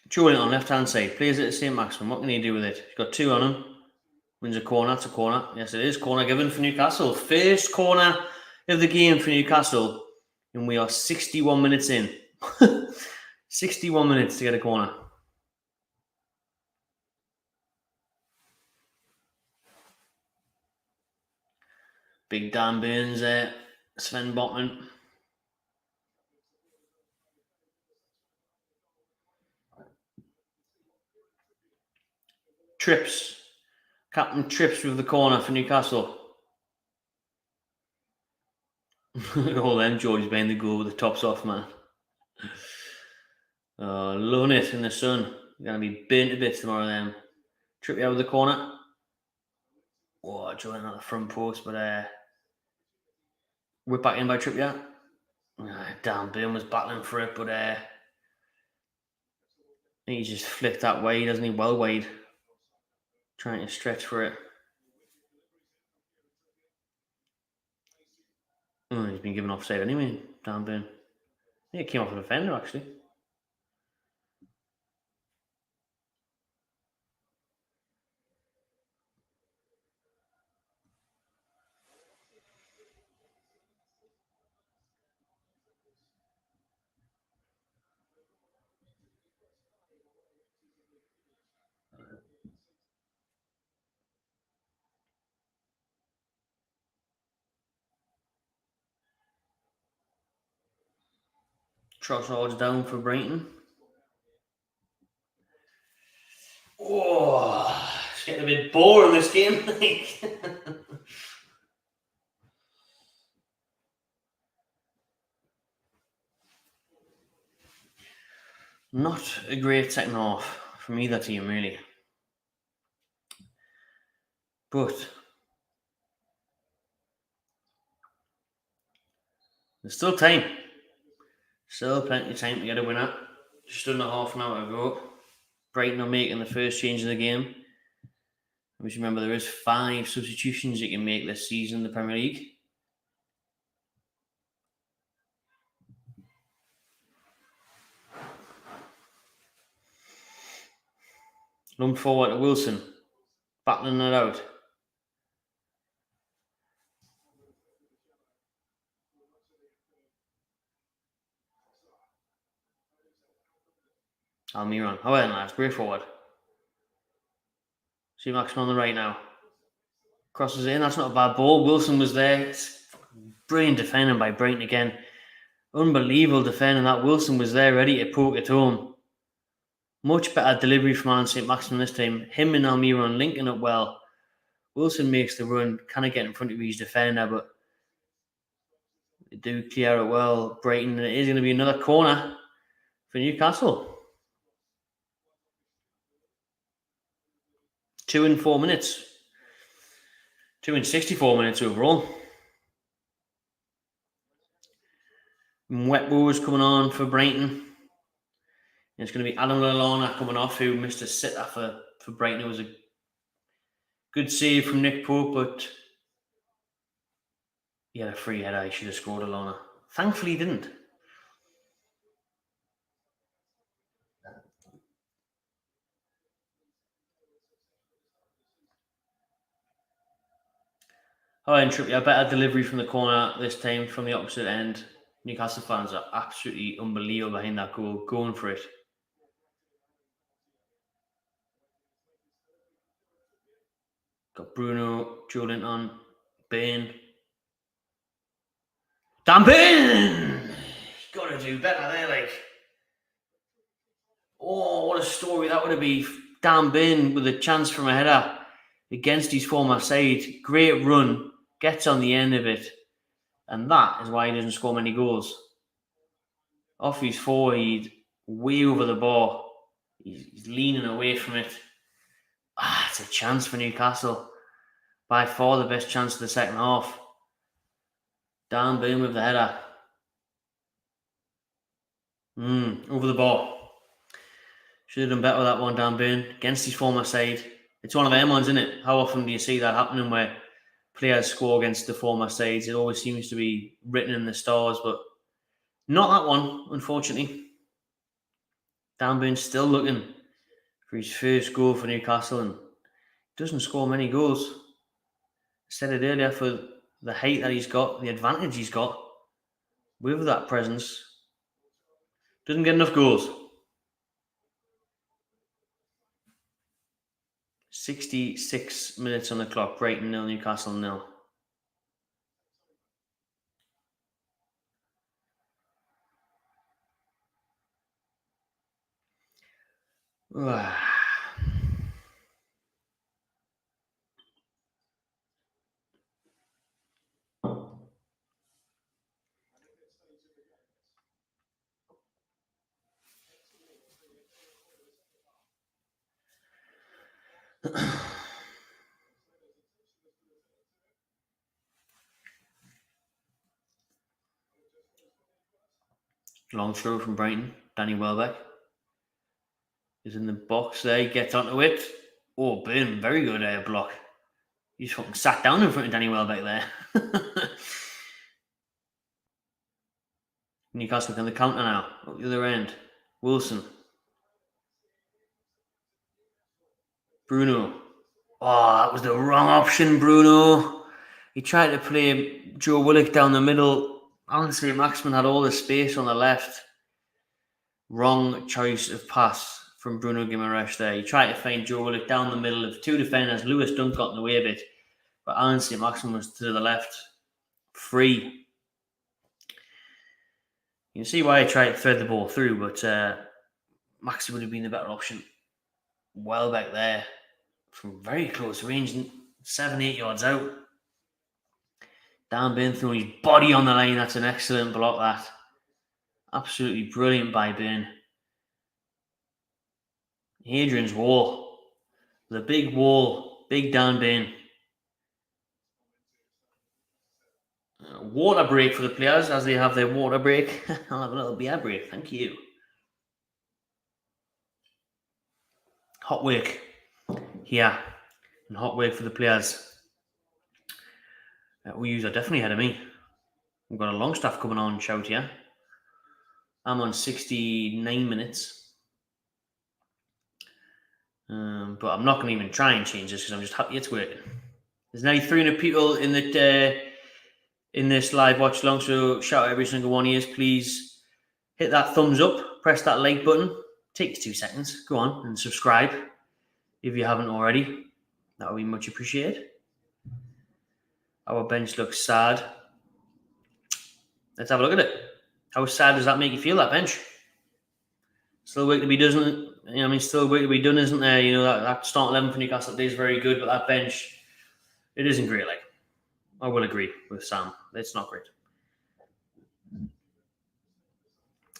Julian on left hand side, plays it at Saint-Maximin. What can he do with it? He's got 2 on him. Wins a corner. It's a corner. Yes, it is. Corner given for Newcastle. First corner of the game for Newcastle. And we are 61 minutes in. 61 minutes to get a corner. Big Dan Burns there. Sven Botman. Trips. Captain Trips with the corner for Newcastle. All them George behind the goal with the tops off, man. Loving it in the sun. You're going to be burnt to bits tomorrow then. Trippier with the corner. Oh, drilling at the front post, but whipped back in by Trippier. Dan Burn was battling for it, but I think he just flicked that way, doesn't he? Well wide. Trying to stretch for it. Oh, he's been given offside anyway, Dan Burn. I think it came off a defender, actually. Trossard's down for Brighton. Oh, it's getting a bit boring this game. Not a great second half from either team, really. But there's still time. Still plenty of time to get a winner. Just under half an hour ago. Brighton are making the first change of the game. Just remember, there is 5 substitutions you can make this season in the Premier League. Lumped forward to Wilson. Battling it out. Almiron. Oh, well, lads. Great forward. Saint-Maximin on the right now. Crosses in. That's not a bad ball. Wilson was there. It's brilliant defending by Brighton again. Unbelievable defending. That Wilson was there ready to poke it home. Much better delivery from Saint-Maximin this time. Him and Almiron linking up well. Wilson makes the run. Kind of get in front of his defender, but they do clear it well. Brighton. It is going to be another corner for Newcastle. 2 in 4 minutes. 2 in 64 minutes overall. Wetbo is coming on for Brighton. And it's going to be Adam Lallana coming off, who missed a sitter for Brighton. It was a good save from Nick Pope, but he had a free header. He should have scored Lallana. Thankfully, he didn't. Oh, and Trippier, a better delivery from the corner this time from the opposite end. Newcastle fans are absolutely unbelievable behind that goal, going for it. Got Bruno, Julian on, Bain. Dan Bain! Got to do better there, like. Oh, what a story that would have been. Dan Bain with a chance from a header. against his former side. Great run, gets on the end of it, and that is why he doesn't score many goals. Off his forward, way over the bar. He's leaning away from it. It's a chance for Newcastle. By far the best chance of the second half. Dan Burn with the header. Over the bar. Should have done better with that one, Dan Burn. Against his former side. It's one of them ones, isn't it? How often do you see that happening where players score against the former sides? It always seems to be written in the stars, but not that one, unfortunately. Dan Burn's still looking for his first goal for Newcastle and doesn't score many goals. I said it earlier, for the height that he's got, the advantage he's got with that presence, doesn't get enough goals. 66 minutes on the clock. Brighton 0, Newcastle 0. Long throw from Brighton. Danny Welbeck is in the box there. He gets onto it. Oh, Burn, very good block. He's fucking sat down in front of Danny Welbeck there. Newcastle can the counter now. Up the other end. Wilson. Bruno. Oh, that was the wrong option, Bruno. He tried to play Joe Willock down the middle. Honestly, Saint-Maximin had all the space on the left. Wrong choice of pass from Bruno Guimaraes there. He tried to find Joe Willock down the middle of two defenders. Lewis Dunk got in the way of it. But Saint-Maximin was to the left. Free. You can see why I tried to thread the ball through, but Maxi would have been the better option. Welbeck there from very close range, 7-8 yards out. Dan Burn throwing his body on the line. That's an excellent block, that. Absolutely brilliant by Burn. Hadrian's wall. The big wall. Big Dan Burn. Water break for the players as they have their water break. I'll have a little beer break. Thank you. Hot work here. And hot work for the players. We are definitely ahead of me. We've got a long staff coming on, shout here. I'm on 69 minutes. But I'm not going to even try and change this because I'm just happy it's working. There's nearly 300 people in this live watch along, so shout out every single one of you. Please hit that thumbs up, press that like button. Takes 2 seconds. Go on and subscribe if you haven't already. That would be much appreciated. Our bench looks sad. Let's have a look at it. How sad does that make you feel, that bench? Still work to be done, still work to be done, isn't there? You know, that start 11 for Newcastle is very good, but that bench, it isn't great. Like, I will agree with Sam. It's not great.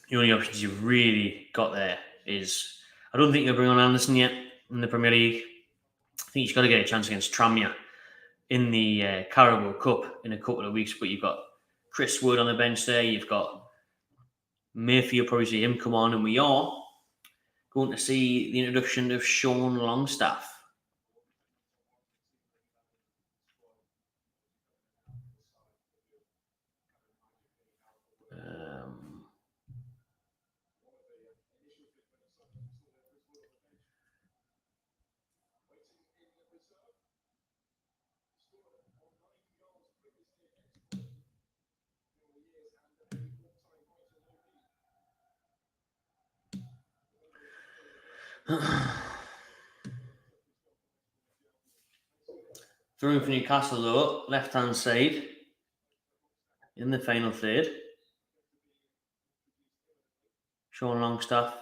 The only options you've really got there is, I don't think you'll bring on Anderson yet in the Premier League. I think you've got to get a chance against Trippier in the Carabao Cup in a couple of weeks, but you've got Chris Wood on the bench there. You've got Murphy, you'll probably see him come on, and we are going to see the introduction of Sean Longstaff. Throwing for Newcastle though, left-hand side in the final third. Sean Longstaff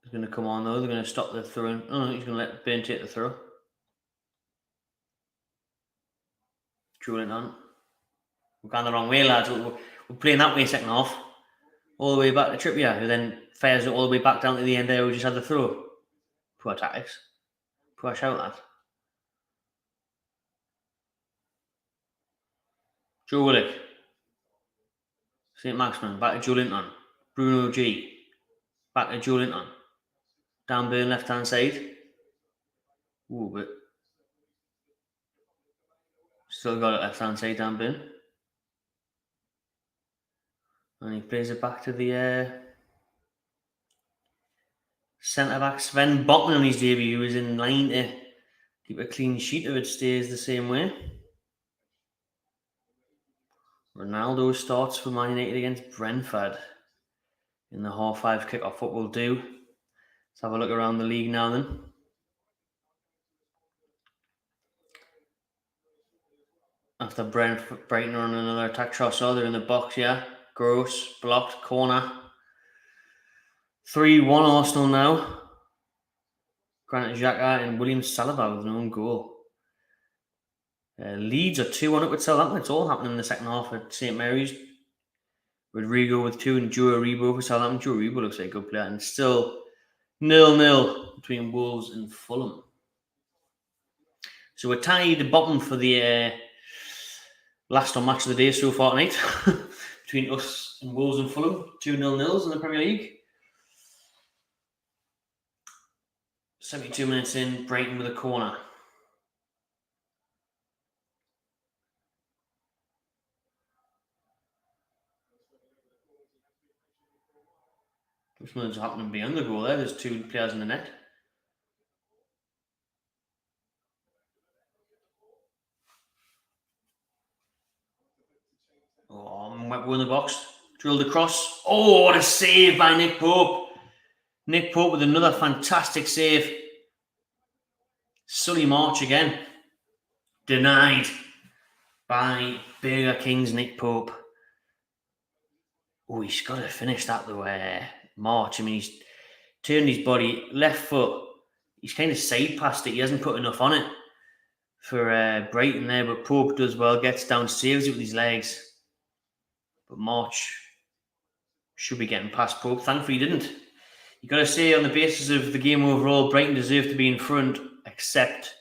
is going to come on though. They're going to stop the throwing. Oh no, he's going to let Burn take the throw. Julian on. We're going the wrong way, lads. We're playing that way second half. All the way back to Trippier, who then fires it all the way back down to the end there, who just had the throw. Poor tactics. Poor shout, lad. Joe Willock. Saint-Maximin. Back to Joe Linton. Bruno G. Back to Joe Linton. Dan Burn left hand side. Ooh, but still got it left hand side, Dan Burn. And he plays it back to the centre back Sven Botman on his debut, who is in line to keep a clean sheet if it stays the same way. Ronaldo starts for Man United against Brentford in the 5:30 kickoff. What we'll do, let's have a look around the league now then. After Brighton are on another attack, Trossard, they're in the box, yeah. Gross, blocked, corner. 3-1 Arsenal now. Granit Xhaka and William Saliba with an own goal. Leeds are 2-1 up with Southampton. It's all happening in the second half at St Mary's. Rodrigo with 2 and Joe Aribo for Southampton. Joe Aribo looks like a good player. And still 0-0 between Wolves and Fulham. So we're tied bottom for the last on match of the day so far tonight. Between us and Wolves and Fulham. 2-0-0s in the Premier League. 72 minutes in, Brighton with a corner. Something's happening beyond the goal there. There's 2 players in the net. Oh, We're in the box. Drilled across. Oh, what a save by Nick Pope. Nick Pope with another fantastic save. Sully March again. Denied by Burger King's Nick Pope. Oh, he's got to finish that though. March. I mean, he's turned his body left foot. He's kind of side passed it. He hasn't put enough on it for Brighton there, but Pope does well. Gets down, saves it with his legs. But March should be getting past Pope. Thankfully, he didn't. You got to say, on the basis of the game overall, Brighton deserved to be in front, except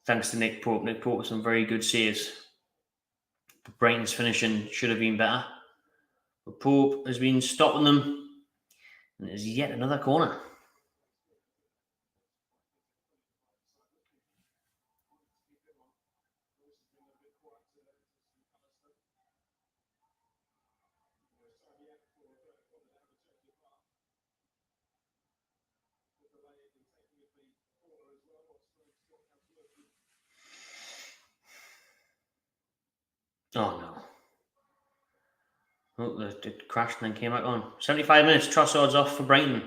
thanks to Nick Pope. Nick Pope with some very good saves. But Brighton's finishing should have been better. But Pope has been stopping them. And there's yet another corner. Oh no. Oh, it crashed and then came back on. 75 minutes, Trossard's off for Brighton.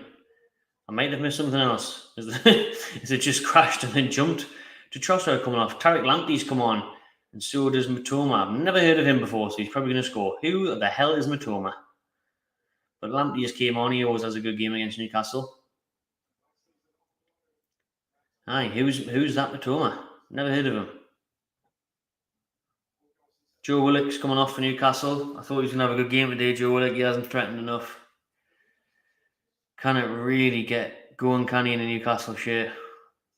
I might have missed something else. Is it just crashed and then jumped to Trossard coming off? Tariq Lamptey's come on, and so does Matoma. I've never heard of him before, so he's probably going to score. Who the hell is Matoma? But Lamptey just came on. He always has a good game against Newcastle. Aye, who's that Matoma? Never heard of him. Joe Willock's coming off for Newcastle. I thought he was going to have a good game today, Joe Willock. He hasn't threatened enough. Can it really get going, can he, in a Newcastle shirt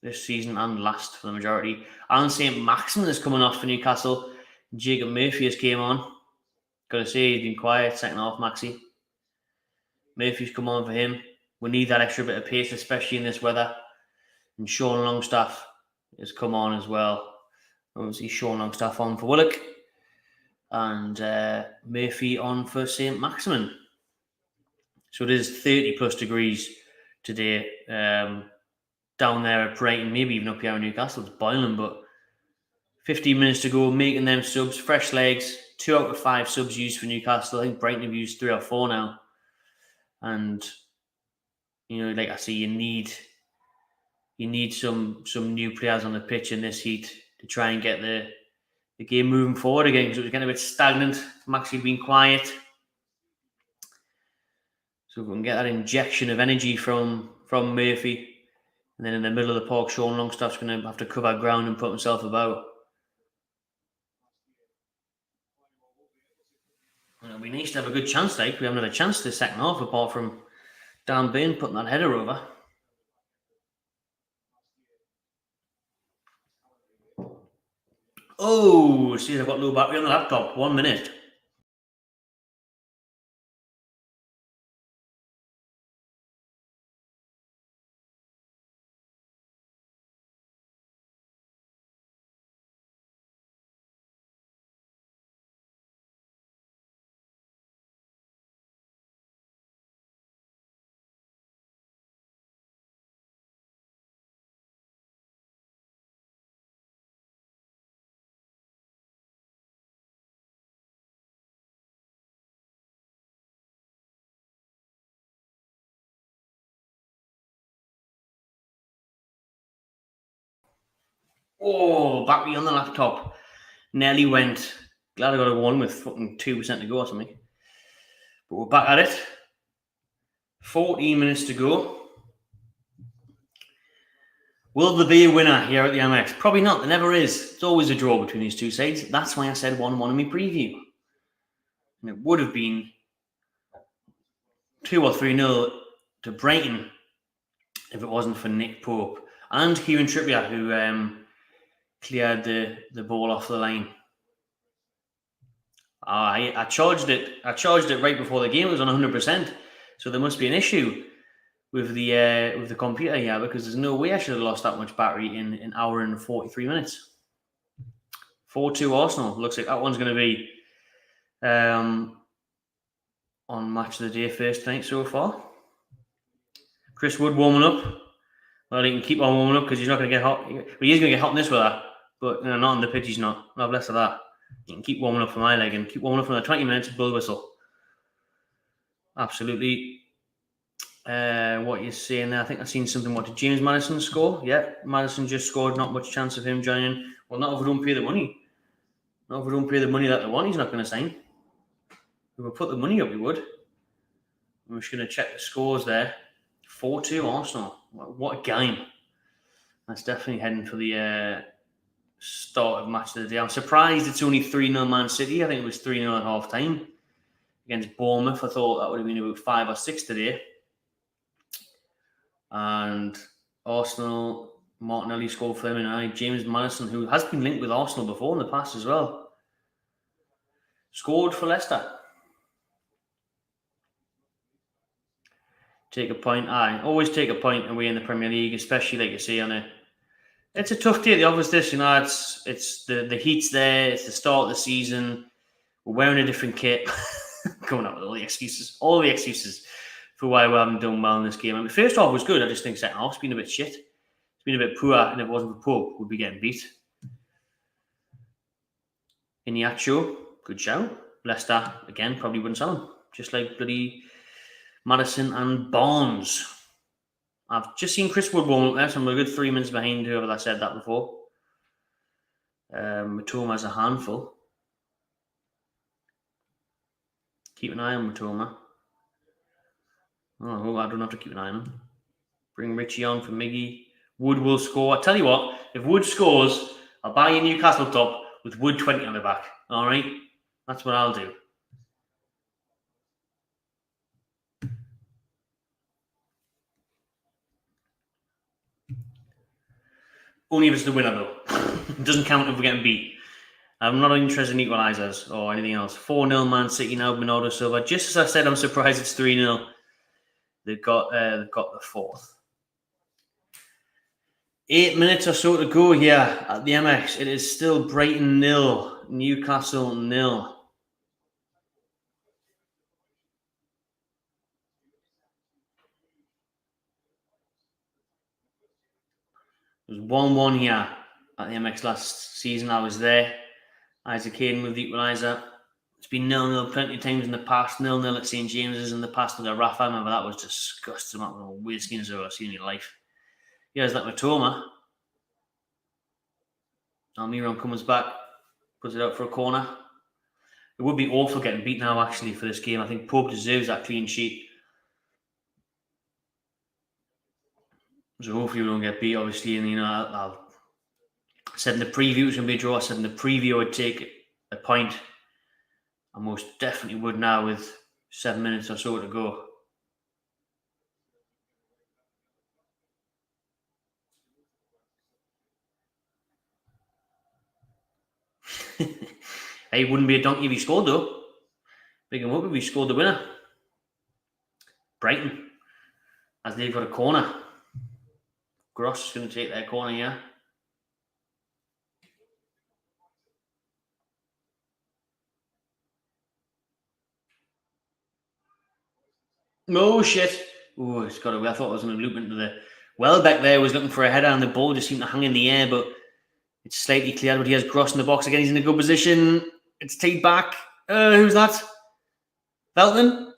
this season and last for the majority? Alan Saint-Maximin is coming off for Newcastle. Jacob Murphy has came on. Got to say, he's been quiet second half, Maxi. Murphy's come on for him. We need that extra bit of pace, especially in this weather. And Sean Longstaff has come on as well. Obviously, Sean Longstaff on for Willock. And Murphy on for Saint-Maximin. So it is 30 plus degrees today down there at Brighton, maybe even up here in Newcastle. It's boiling, but 15 minutes to go, making them subs, fresh legs. 2 out of 5 subs used for Newcastle. I think Brighton have used 3 or 4 now. And, you know, like I say, you need some new players on the pitch in this heat to try and get the game moving forward again, because it was getting a bit stagnant. Maxi been quiet. So if we can get that injection of energy from Murphy, and then in the middle of the park, Sean Longstaff's going to have to cover ground and put himself about. be nice to have a good chance. Like, we haven't had a chance this second half apart from Dan Burn putting that header over. Oh, see, I've got low battery on the laptop. 1 minute. Oh, battery on the laptop. Nearly went. Glad I got a 1 with fucking 2% to go or something. But we're back at it. 14 minutes to go. Will there be a winner here at the MX? Probably not. There never is. It's always a draw between these two sides. That's why I said 1-1 in my preview. And it would have been 2 or 3-0 to Brighton if it wasn't for Nick Pope and Kieran Trippier, who cleared the ball off the line. I charged it. I charged it right before the game. It was on 100%. So there must be an issue with the computer here, because there's no way I should have lost that much battery in an hour and 43 minutes. 4-2 Arsenal. Looks like that one's going to be on match of the day first tonight so far. Chris Wood warming up. Well, he can keep on warming up because he's not going to get hot. Well, he is going to get hot in this weather, but not on the pitch. He's not. I'll have less of that. You can keep warming up for my leg and keep warming up for the 20 minutes of blow whistle. Absolutely. What you're saying there, I think I've seen something. What did James Maddison score? Yeah, Maddison just scored. Not much chance of him joining. Well, not if we don't pay the money. Not if we don't pay the money that they want. He's not going to sign. If we put the money up, we would. I'm just going to check the scores there. 4-2 Arsenal. What a game. That's definitely heading for the start of match of the day. I'm surprised it's only 3-0 Man City. I think it was 3-0 at half time against Bournemouth. I thought that would have been about 5 or 6 today. And Arsenal, Martinelli scored for them, and James Maddison, who has been linked with Arsenal before in the past as well, scored for Leicester. Take a point. Always take a point away in the Premier League, especially like you say it's a tough day at the office. This, it's the heat's there. It's the start of the season. We're wearing a different kit. Coming up with all the excuses for why we haven't done well in this game. I mean, first half was good. I just think second half's been a bit shit. It's been a bit poor, and if it wasn't for Pope, we'd be getting beat. Iniacho, good shout. Leicester, again, probably wouldn't sell him. Just like bloody Maddison and Barnes. I've just seen Chris Wood warm up there, so I'm a good 3 minutes behind whoever that said that before. Matoma's a handful. Keep an eye on Matoma. Oh, I don't have to keep an eye on him. Bring Richie on for Miggy. Wood will score. I tell you what, if Wood scores, I'll buy you a Newcastle top with Wood 20 on the back. All right? That's what I'll do. Only if it's the winner, though. It doesn't count if we're getting beat. I'm not interested in equalisers or anything else. 4-0 Man City now, Bernardo Silva. Just as I said, I'm surprised it's 3-0. They've got the fourth. 8 minutes or so to go here at the MX. It is still Brighton 0, Newcastle 0. It was 1-1 here at the MX last season. I was there. Isaac Hayden with the equaliser. It's been 0-0 plenty of times in the past. 0-0 at St James's in the past with a Rafa. I remember that was disgusting. That was the weirdest game I've ever seen in your life. Here's that Matoma. Almiron comes back, puts it out for a corner. It would be awful getting beat now, actually, for this game. I think Pope deserves that clean sheet. So hopefully we don't get beat, obviously. And, I said in the preview it was going to be a draw. I said in the preview I'd take a point. I most definitely would now with 7 minutes or so to go. He wouldn't be a donkey if he scored though. Big him up if he scored the winner. Brighton, as they've got a corner. Gross is going to take their corner here. Oh shit. Oh, it's got away. I thought I was going to loop into the Welbeck there, was looking for a header and the ball just seemed to hang in the air, but it's slightly cleared, but he has Gross in the box again. He's in a good position. It's teed back. Who's that? Veltman?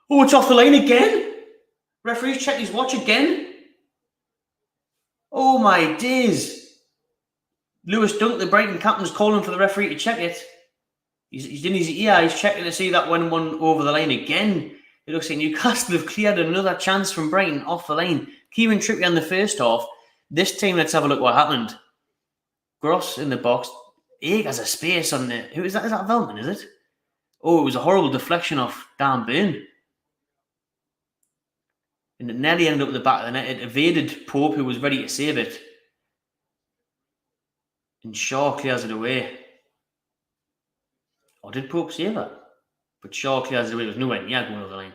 Oh, it's off the line again? Referee's checked his watch again? Oh my days. Lewis Dunk, the Brighton captain's calling for the referee to check it. He's in his ear. He's checking to see that when one over the line again. It looks like Newcastle have cleared another chance from Brighton off the line. Kieran Trippier in the first half. This team, let's have a look what happened. Gross in the box. Egg has a space on the... Who is that? Is that Veltman, is it? Oh, it was a horrible deflection off Dan Burn. And it nearly ended up at the back of the net. It evaded Pope, who was ready to save it. And Shaw clears it away. Or did Pope save it? But Shaw clears it away. It was nowhere near going over the line.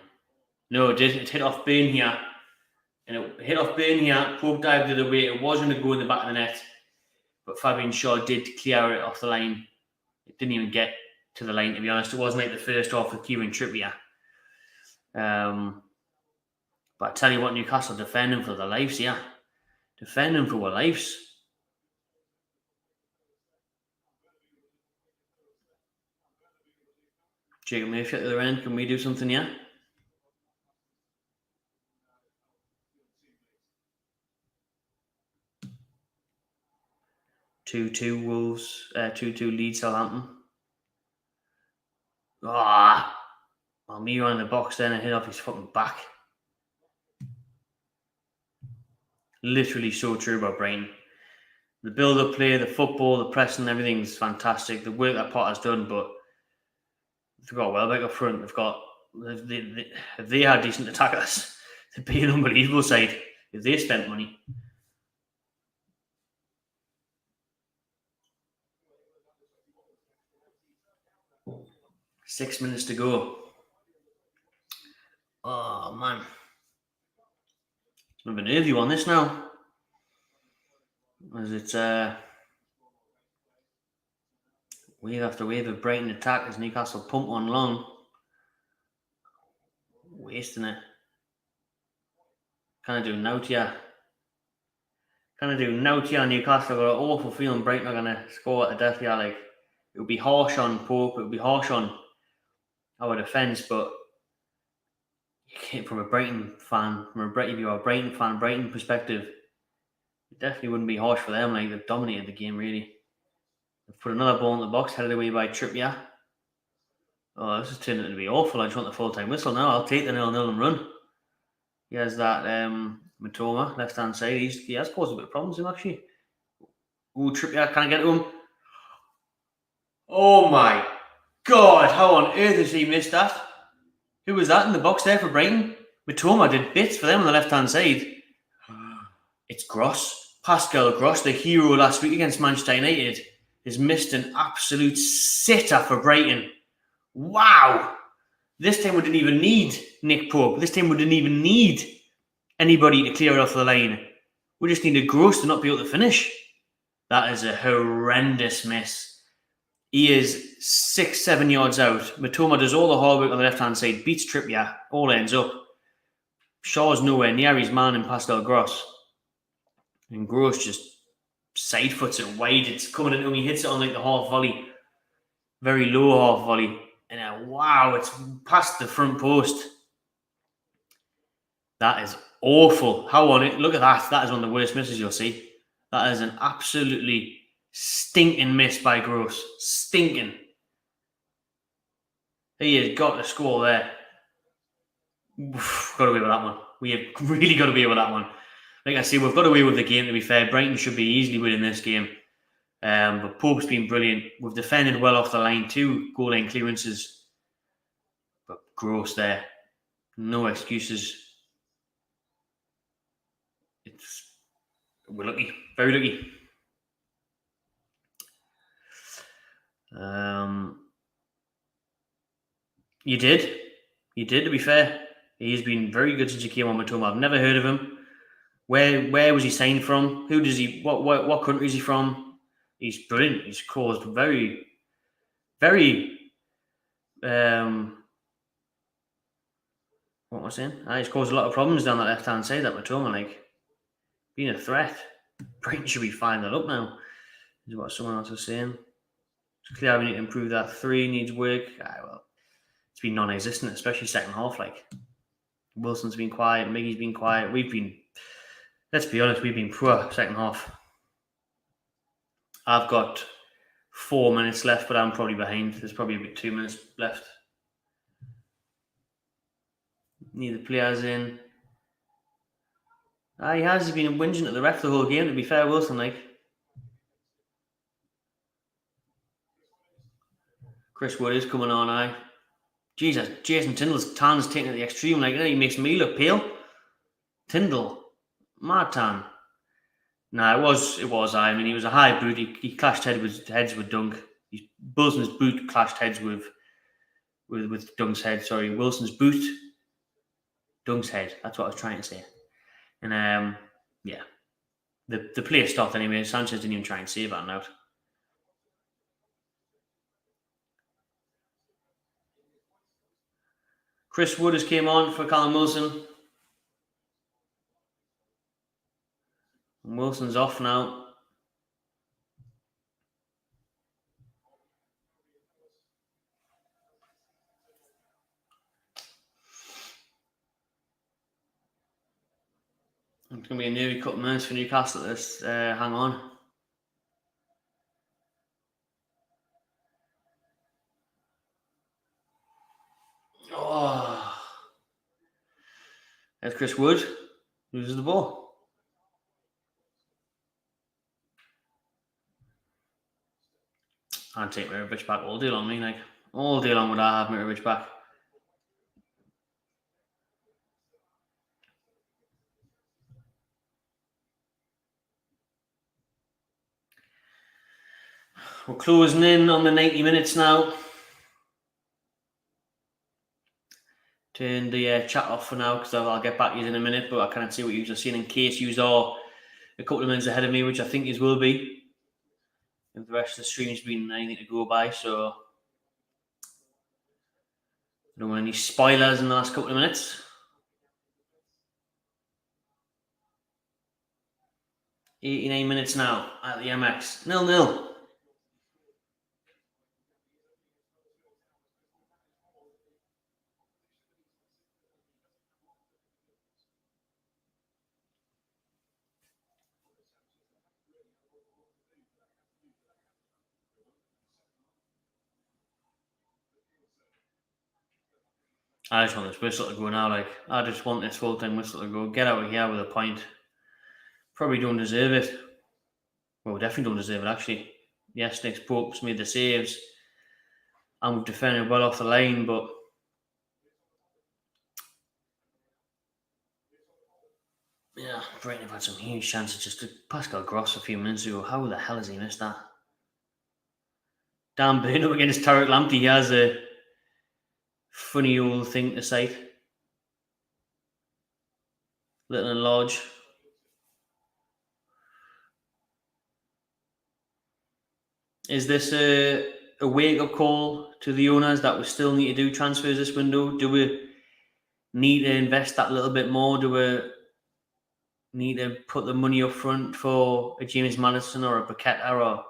No, it did. It hit off Burn here. And it hit off Burn here. Pope dived it away. It was going to go in the back of the net. But Fabian Shaw did clear it off the line. It didn't even get to the line, to be honest. It wasn't like the first half with Kieran Trippier. But I tell you what, Newcastle defending for their lives, yeah. Defending for their lives. Jacob Mayfield at the other end. Can we do something, yeah? Two Wolves, 2-2 lead Southampton. Almiron in the box then and hit off his fucking back. Literally so true about Brighton. The build-up play, the football, the pressing, everything's fantastic. The work that Potter's done, but they've got Welbeck up front. They've got... If they had decent attackers, they'd be an unbelievable side if they spent money. Six minutes to go. Oh, man. It's a bit of an nervy one, this now. As it's wave after wave of Brighton attack as Newcastle pump one long. Wasting it. Kind of do now to you. Newcastle got an awful feeling Brighton are going to score at the death here. Like, it would be harsh on Pope. It would be harsh on our defence, but from a Brighton fan, Brighton perspective, it definitely wouldn't be harsh for them. Like, they've dominated the game, really. They've put another ball in the box, headed away by Trippier. Oh, this is turning out to be awful. I just want the full-time whistle now. I'll take the 0-0 and run. He has that Matoma, left-hand side. He has caused a bit of problems him, actually. Ooh, Trippier, can I get to him? Oh my God, how on earth has he missed that? Who was that in the box there for Brighton? Matoma did bits for them on the left-hand side. It's Gross. Pascal Gross, the hero last week against Manchester United, has missed an absolute sitter for Brighton. Wow! This time we didn't even need Nick Pope. This time we didn't even need anybody to clear it off the line. We just needed Gross to not be able to finish. That is a horrendous miss. He is 6-7 yards out. Matoma does all the hard work on the left-hand side, beats Trippier, all ends up. Shaw's nowhere near his man in Pascal Gross. And Gross just side foots it wide. It's coming into him. He hits it on like the half volley. Very low half volley. And wow, it's past the front post. That is awful. How on it? Look at that. That is one of the worst misses you'll see. That is an absolutely stinking miss by Gross. Stinking. He has got to score there. Got away with that one. We have really got away with that one. Like I say, we've got away with the game, to be fair. Brighton should be easily winning this game. But Pope's been brilliant. We've defended well off the line too. Goal line clearances. But gross there. No excuses. We're lucky. Very lucky. You did, to be fair. He's been very good since he came on Matoma. I've never heard of him. Where was he signed from? Who does he? What country is he from? He's brilliant. He's caused very, very. What am I saying? He's caused a lot of problems down that left hand side. That Matoma, like being a threat. Brighton should be fine that up now. Is what someone else is saying. It's clear we need to improve that. 3 needs work. Well, it's been non-existent, especially second half. Like Wilson's been quiet, Miggy's been quiet. Let's be honest, we've been poor second half. I've got 4 minutes left, but I'm probably behind. There's probably about 2 minutes left. Need the players in. He has been whinging at the ref the whole game, to be fair, Wilson, like. Chris Wood is coming on, Jesus, Jason Tyndall's tan is taken at the extreme, like, he makes me look pale. Tyndall. Mad tan. Nah, it was. I mean, he was a high boot. He clashed heads with Dunk. Wilson's boot clashed heads with Dunk's head. Sorry, Wilson's boot, Dunk's head. That's what I was trying to say. And yeah, the play stopped anyway. Sanchez didn't even try and save that out. Chris Wood has came on for Callum Wilson. And Wilson's off now. It's going to be a nearly couple of minutes for Newcastle. Let's hang on. Oh. There's Chris Wood. Loses the ball. I'd take Mirovic back all day long, like. All day long would I have Mirovic back. We're closing in on the 90 minutes now. Turn the chat off for now because I'll get back to you in a minute, but I can't see what you're seeing in case you are a couple of minutes ahead of me, which I think you will be. If the rest of the stream's been anything to go by, so I don't want any spoilers in the last couple of minutes. 89 minutes now at the MX. 0-0. I just want this whistle to go now. Like, I just want this full-time whistle to go. Get out of here with a point. Probably don't deserve it. Well, we definitely don't deserve it, actually. Yes, Nick Pope's made the saves. And we've defended well off the line, but yeah, Brighton have had some huge chances. Just to Pascal Gross a few minutes ago. How the hell has he missed that? Dan Burn up against Tarek Lamptey. He has a funny old thing to cite. Little and large. Is this a wake-up call to the owners that we still need to do transfers this window? Do we need to invest that little bit more? Do we need to put the money up front for a James Maddison or a Paqueta or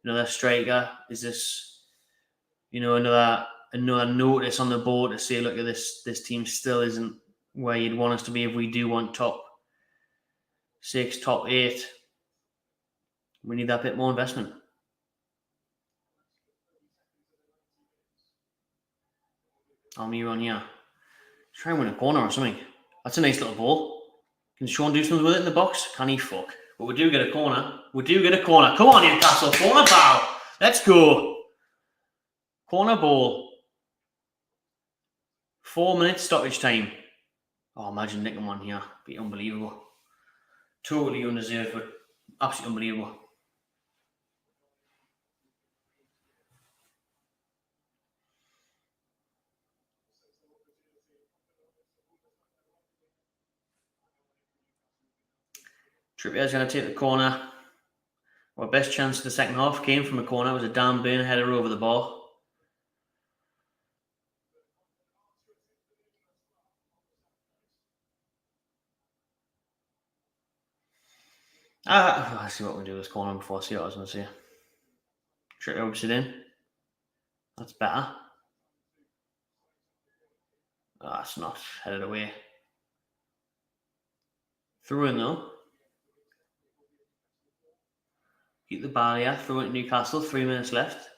another striker? Is this, another notice on the board to say, look at this team still isn't where you'd want us to be if we do want top 6, top 8. We need that bit more investment. Almiron, yeah. Try and win a corner or something. That's a nice little ball. Can Sean do something with it in the box? Can he fuck? But we do get a corner. We do get a corner. Come on, Newcastle. Corner foul. Let's go. Corner ball. 4 minutes stoppage time. Oh, imagine nicking one here. Be unbelievable. Totally undeserved, but absolutely unbelievable. Trippier's going to take the corner. Our best chance of the second half came from a corner. It was a Dan Burn header over the bar. I see what we do with this corner before I see what I was going to say. Trippier whips it in. That's better. Oh, that's not headed away. Through in though. Keep the barrier. Throw it to Newcastle. 3 minutes left.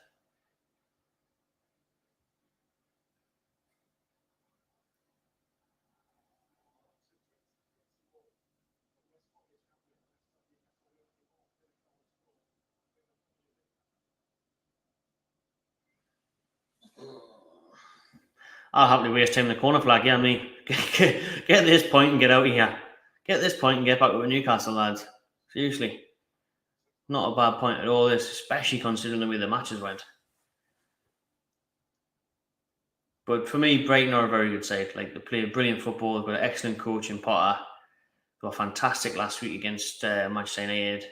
I'll happily waste time in the corner flag. Yeah, me. Get this point and get out of here. Get this point and get back with Newcastle, lads. Seriously. Not a bad point at all, this, especially considering the way the matches went. But for me, Brighton are a very good side. Like, they play brilliant football. They've got an excellent coach in Potter. They were fantastic last week against Manchester United.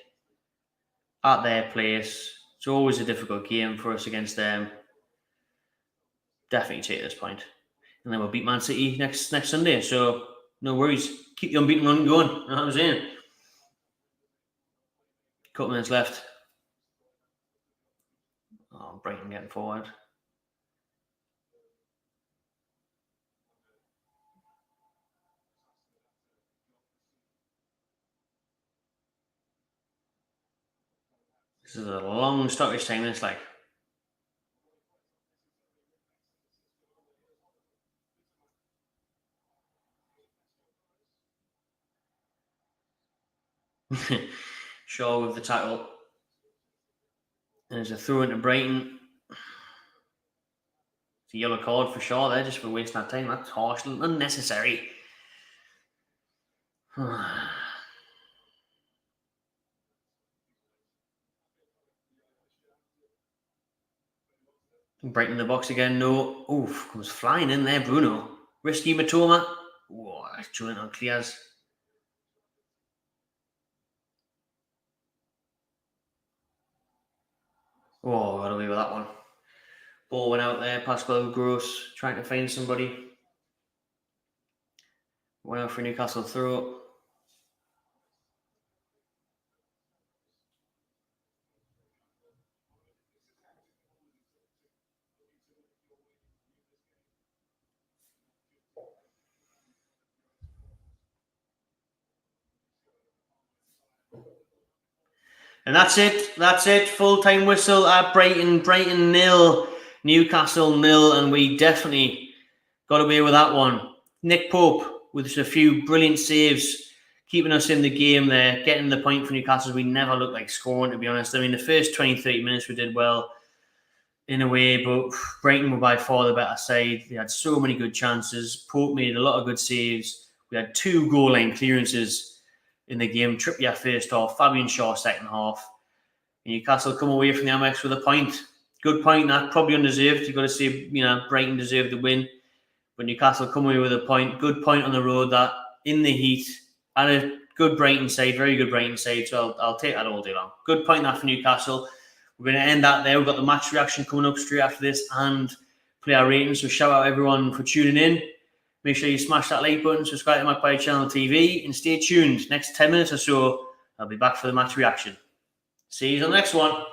At their place. It's always a difficult game for us against them. Definitely take this point. And then we'll beat Man City next Sunday. So, no worries. Keep the unbeaten run going. You know what I'm saying? Couple minutes left. Oh, Brighton getting forward. This is a long stoppage time, it's like. Shaw with the tackle. There's a throw into Brighton. It's a yellow card for Shaw there, just for wasting that time. That's harsh and unnecessary. Brighton in the box again, no. Oof, comes flying in there, Bruno. Risky Matoma. Whoa, that's joint on clears. Oh, got away with that one. Ball went out there, Pascal Gross trying to find somebody. Went out for Newcastle throw. And that's it. That's it. Full-time whistle at Brighton. Brighton 0, Newcastle 0, and we definitely got away with that one. Nick Pope with just a few brilliant saves, keeping us in the game there, getting the point for Newcastle. We never looked like scoring, to be honest. I mean, the first 20, 30 minutes we did well in a way, but Brighton were by far the better side. They had so many good chances. Pope made a lot of good saves. We had 2 goal line clearances in the game. Trippier first half, Fabian Shaw second half. Newcastle come away from the Amex with a point. Good point, that probably undeserved. You've got to say, Brighton deserved the win. But Newcastle come away with a point. Good point on the road, that in the heat. And a good Brighton side, very good Brighton side. So I'll take that all day long. Good point that for Newcastle. We're going to end that there. We've got the match reaction coming up straight after this and player ratings. So shout out everyone for tuning in. Make sure you smash that like button, subscribe to my Play Channel TV, and stay tuned. Next 10 minutes or so, I'll be back for the match reaction. See you on the next one.